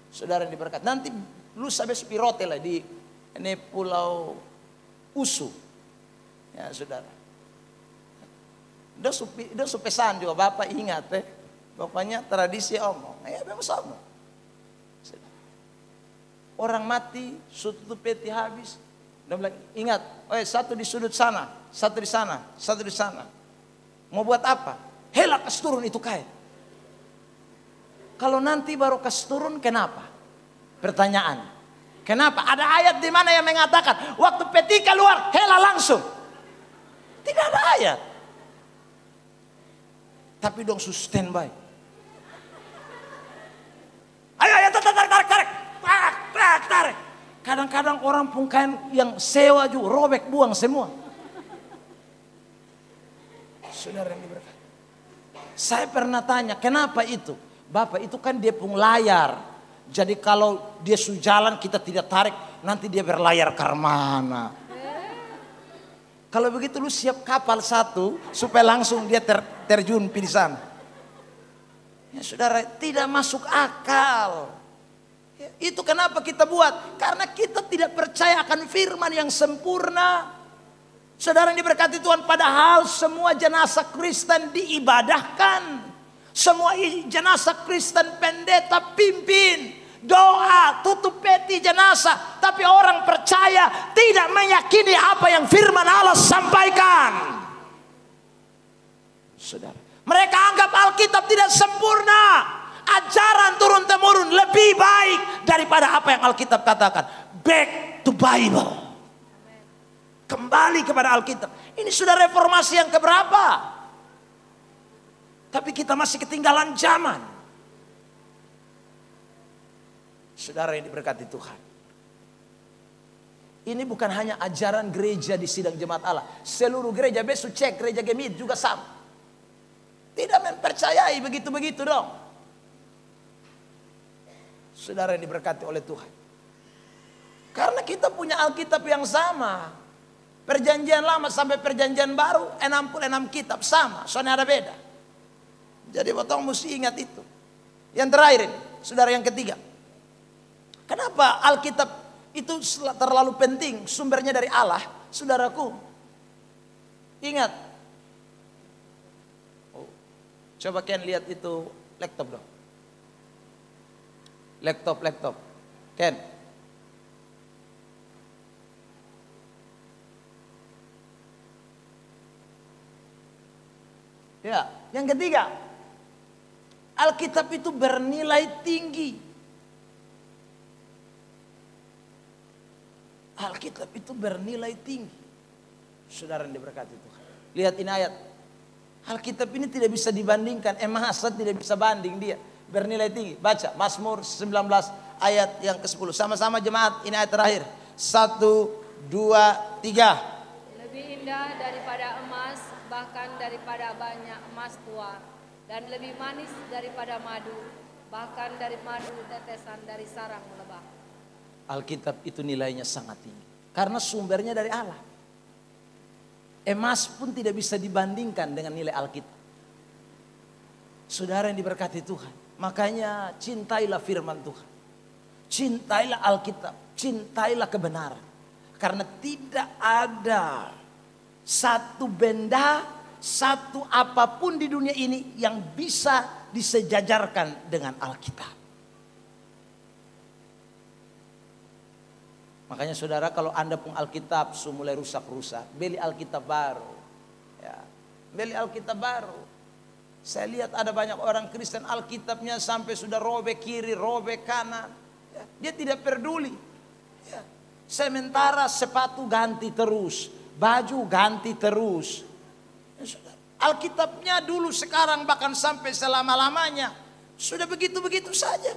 Saudara yang diberkati, nanti lusa besok pirote lah di ini Pulau Usu. Ya saudara. Do su pesan juga Bapak ingat pokoknya tradisi omong. Ya memang sama. Orang mati, tutup peti habis. Dia bilang, ingat, satu di sudut sana, satu di sana, satu di sana. Mau buat apa? Hela kas turun itu kain. Kalau nanti baru kas turun, kenapa? Pertanyaan. Kenapa? Ada ayat di mana yang mengatakan waktu peti keluar, hela langsung. Tidak ada ayat. Tapi dong standby. Ayo, tarik. Kadang-kadang orang pun kain yang sewa juga robek buang semua. Saudara yang diberkati. Saya pernah tanya, kenapa itu? Bapak itu kan dia pun layar. Jadi kalau dia sudah jalan kita tidak tarik, nanti dia berlayar ke mana. Kalau begitu lu siap kapal satu supaya langsung dia terjun di sana. Ya saudara, tidak masuk akal. Ya, itu kenapa kita buat? Karena kita tidak percaya akan firman yang sempurna. Saudara yang diberkati Tuhan, padahal semua jenazah Kristen diibadahkan. Semua jenazah Kristen pendeta pimpin. Doa, tutup peti jenazah. Tapi orang percaya tidak meyakini apa yang firman Allah sampaikan. Saudara, mereka anggap Alkitab tidak sempurna. Ajaran turun-temurun lebih baik daripada apa yang Alkitab katakan. Back to Bible. Kembali kepada Alkitab. Ini sudah reformasi yang keberapa? Tapi kita masih ketinggalan zaman. Saudara yang diberkati Tuhan. Ini bukan hanya ajaran gereja di sidang jemaat Allah. Seluruh gereja besok cek gereja Gemit juga sama. Tidak mempercayai begitu-begitu dong. Saudara yang diberkati oleh Tuhan. Karena kita punya Alkitab yang sama. Perjanjian lama sampai perjanjian baru 66 kitab sama. Soalnya ada beda. Jadi potong mesti ingat itu. Yang terakhir ini, saudara yang ketiga. Kenapa Alkitab itu terlalu penting? Sumbernya dari Allah, saudaraku. Ingat. Coba kalian lihat itu laptop dong. Laptop. Ken. Ya, yang ketiga. Alkitab itu bernilai tinggi. Alkitab itu bernilai tinggi. Saudara yang diberkati Tuhan. Lihat ini ayat. Alkitab ini tidak bisa dibandingkan. Masa tidak bisa banding dia. Bernilai tinggi. Baca Mazmur 19 ayat yang ke-10. Sama-sama jemaat, ini ayat terakhir. 1, 2, 3. Lebih indah daripada emas, bahkan daripada banyak emas tua, dan lebih manis daripada madu, bahkan dari madu tetesan dari sarang lebah. Alkitab itu nilainya sangat tinggi. Karena sumbernya dari Allah. Emas pun tidak bisa dibandingkan dengan nilai Alkitab. Saudara yang diberkati Tuhan. Makanya cintailah firman Tuhan. Cintailah Alkitab. Cintailah kebenaran. Karena tidak ada satu benda, satu apapun di dunia ini yang bisa disejajarkan dengan Alkitab. Makanya saudara, kalau Anda pun Alkitab mulai rusak-rusak, beli Alkitab baru. Ya, beli Alkitab baru. Saya lihat ada banyak orang Kristen Alkitabnya sampai sudah robek kiri, robek kanan. Ya, dia tidak peduli. Ya, sementara sepatu ganti terus, baju ganti terus. Ya, Alkitabnya dulu, sekarang, bahkan sampai selama-lamanya sudah begitu-begitu saja.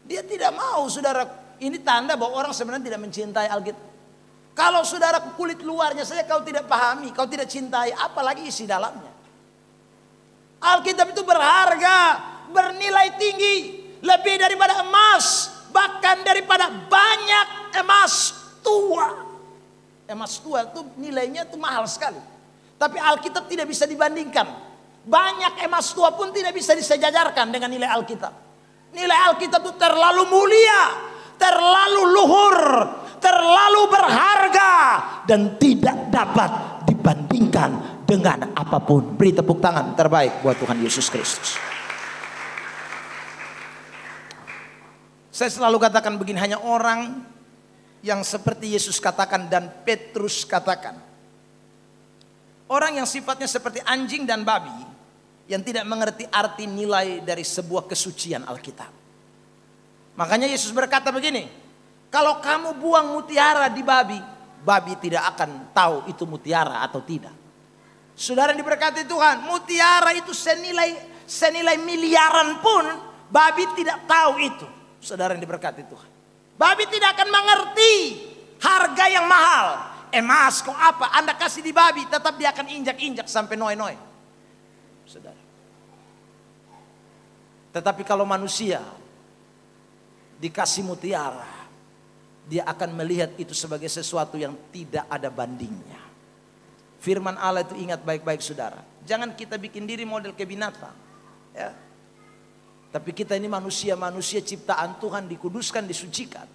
Dia tidak mau, saudara. Ini tanda bahwa orang sebenarnya tidak mencintai Alkitab. Kalau saudara kulit luarnya saja kau tidak pahami, kau tidak cintai, apalagi isi dalamnya. Alkitab itu berharga, bernilai tinggi, lebih daripada emas, bahkan daripada banyak emas tua. Emas tua itu nilainya itu mahal sekali. Tapi Alkitab tidak bisa dibandingkan. Banyak emas tua pun tidak bisa disejajarkan dengan nilai Alkitab. Nilai Alkitab itu terlalu mulia, terlalu luhur, terlalu berharga, dan tidak dapat dibandingkan dengan apapun. Beri tepuk tangan terbaik buat Tuhan Yesus Kristus. Saya selalu katakan begini, hanya orang yang seperti Yesus katakan dan Petrus katakan, orang yang sifatnya seperti anjing dan babi, yang tidak mengerti arti nilai dari sebuah kesucian Alkitab. Makanya Yesus berkata begini, kalau kamu buang mutiara di babi, babi tidak akan tahu itu mutiara atau tidak. Saudara yang diberkati Tuhan, mutiara itu senilai miliaran pun babi tidak tahu itu. Saudara yang diberkati Tuhan, babi tidak akan mengerti harga yang mahal. Emas kok apa, Anda kasih di babi, tetap dia akan injak-injak sampai noy-noy. Saudara. Tetapi kalau manusia dikasih mutiara, dia akan melihat itu sebagai sesuatu yang tidak ada bandingnya. Firman Allah itu, ingat baik-baik saudara, jangan kita bikin diri model ke binatang, ya. Tapi kita ini manusia ciptaan Tuhan, dikuduskan, disucikan.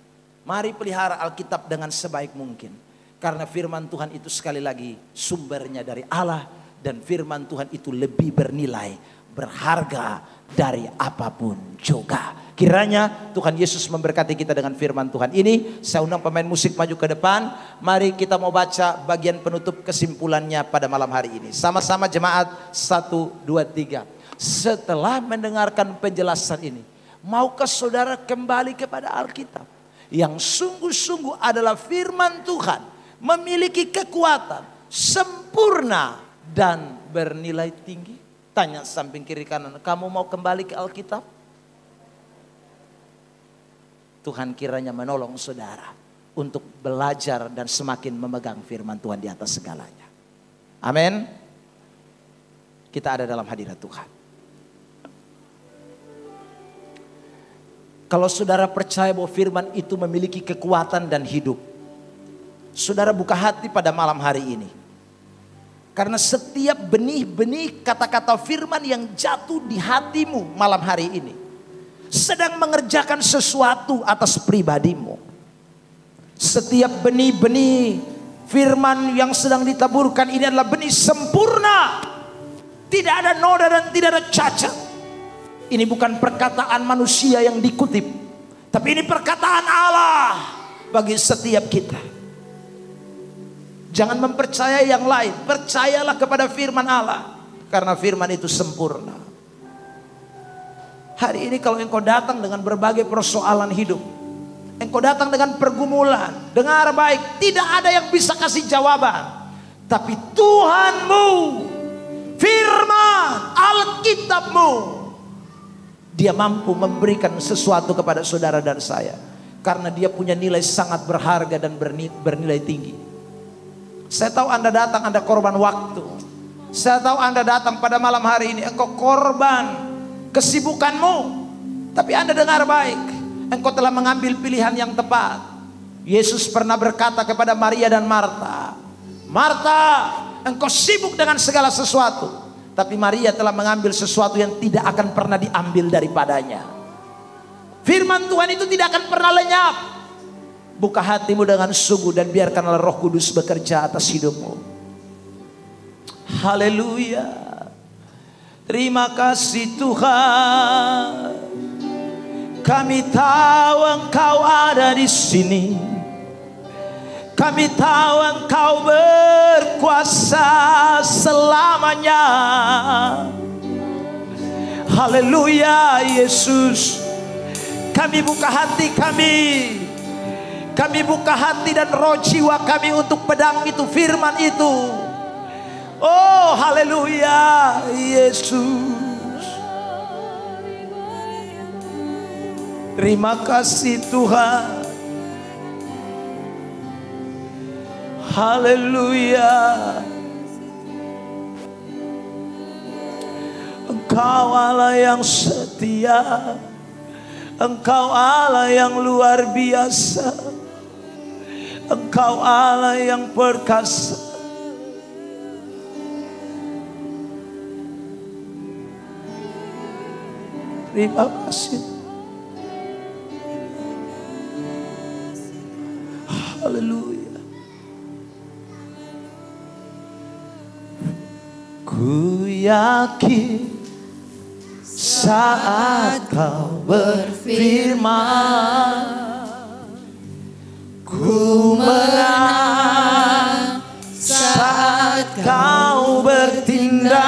Mari pelihara Alkitab dengan sebaik mungkin. Karena firman Tuhan itu sekali lagi sumbernya dari Allah. Dan firman Tuhan itu lebih bernilai, berharga dari apapun juga. Kiranya Tuhan Yesus memberkati kita dengan firman Tuhan ini. Saya undang pemain musik maju ke depan. Mari kita mau baca bagian penutup kesimpulannya pada malam hari ini. Sama-sama jemaat, 1, 2, 3. Setelah mendengarkan penjelasan ini, maukah saudara kembali kepada Alkitab yang sungguh-sungguh adalah firman Tuhan, memiliki kekuatan, sempurna dan bernilai tinggi? Tanya samping kiri kanan, kamu mau kembali ke Alkitab? Tuhan kiranya menolong saudara untuk belajar dan semakin memegang firman Tuhan di atas segalanya. Amin. Kita ada dalam hadirat Tuhan. Kalau saudara percaya bahwa firman itu memiliki kekuatan dan hidup, saudara buka hati pada malam hari ini. Karena setiap benih-benih kata-kata firman yang jatuh di hatimu malam hari ini sedang mengerjakan sesuatu atas pribadimu. Setiap benih-benih firman yang sedang ditaburkan ini adalah benih sempurna. Tidak ada noda dan tidak ada cacat. Ini bukan perkataan manusia yang dikutip, tapi ini perkataan Allah bagi setiap kita. Jangan mempercayai yang lain, percayalah kepada firman Allah, karena firman itu sempurna. Hari ini kalau engkau datang dengan berbagai persoalan hidup, engkau datang dengan pergumulan, dengar baik, tidak ada yang bisa kasih jawaban. Tapi Tuhanmu, firman Alkitabmu, Dia mampu memberikan sesuatu kepada saudara dan saya. Karena dia punya nilai sangat berharga dan bernilai tinggi. Saya tahu Anda datang, Anda korban waktu. Saya tahu Anda datang pada malam hari ini, engkau korban kesibukanmu. Tapi Anda dengar baik, engkau telah mengambil pilihan yang tepat. Yesus pernah berkata kepada Maria dan Marta, Marta, engkau sibuk dengan segala sesuatu. Tapi Maria telah mengambil sesuatu yang tidak akan pernah diambil daripadanya. Firman Tuhan itu tidak akan pernah lenyap. Buka hatimu dengan sungguh dan biarkanlah Roh Kudus bekerja atas hidupmu. Haleluya. Terima kasih Tuhan. Kami tahu Engkau ada di sini. Kami tahu Engkau berkuasa selamanya. Haleluya Yesus. Kami buka hati kami. Kami buka hati dan roh jiwa kami untuk pedang itu, firman itu. Oh haleluya Yesus. Terima kasih Tuhan. Haleluya. Engkau Allah yang setia. Engkau Allah yang luar biasa. Engkau Allah yang perkasa. Terima kasih. Haleluya. yakin saat kau berfirman, ku menang saat kau bertindak.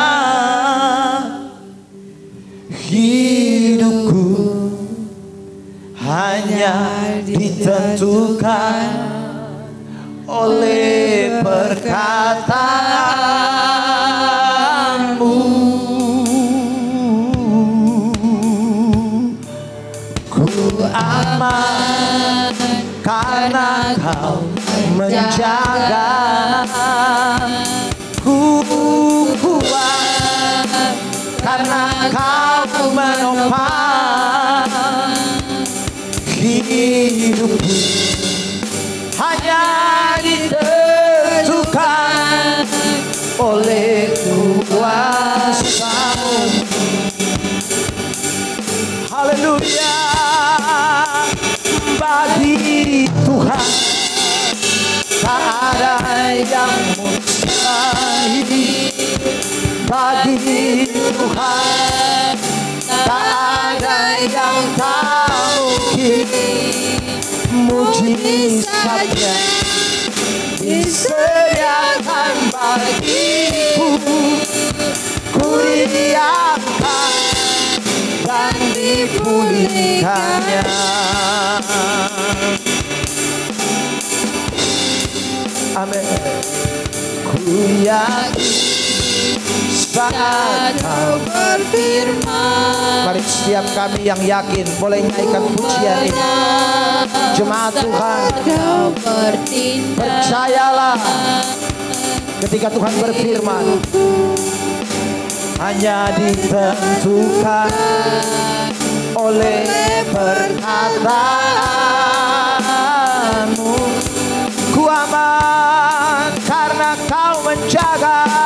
Hidupku hanya ditentukan oleh perkataanmu. Ku aman karena kau menjaga. Ku kuat karena kau menopang. Hidupku hanya ditentukan oleh kuasa-Mu. Haleluya. Bagi Tuhan tak ada yang mustahil. Bagi Tuhan tak ada yang tak mungkin. Mujizatnya disediakan bagiku. Ku diangkat dan dipulihkannya. Amin. Ku yakin saat kau berfirman. Mari setiap kami yang yakin boleh nyanyikan pujian ini. Jemaat Tuhan, percayalah ketika Tuhan berfirman, hanya ditentukan oleh perkataanmu. Ku aman karena kau menjaga.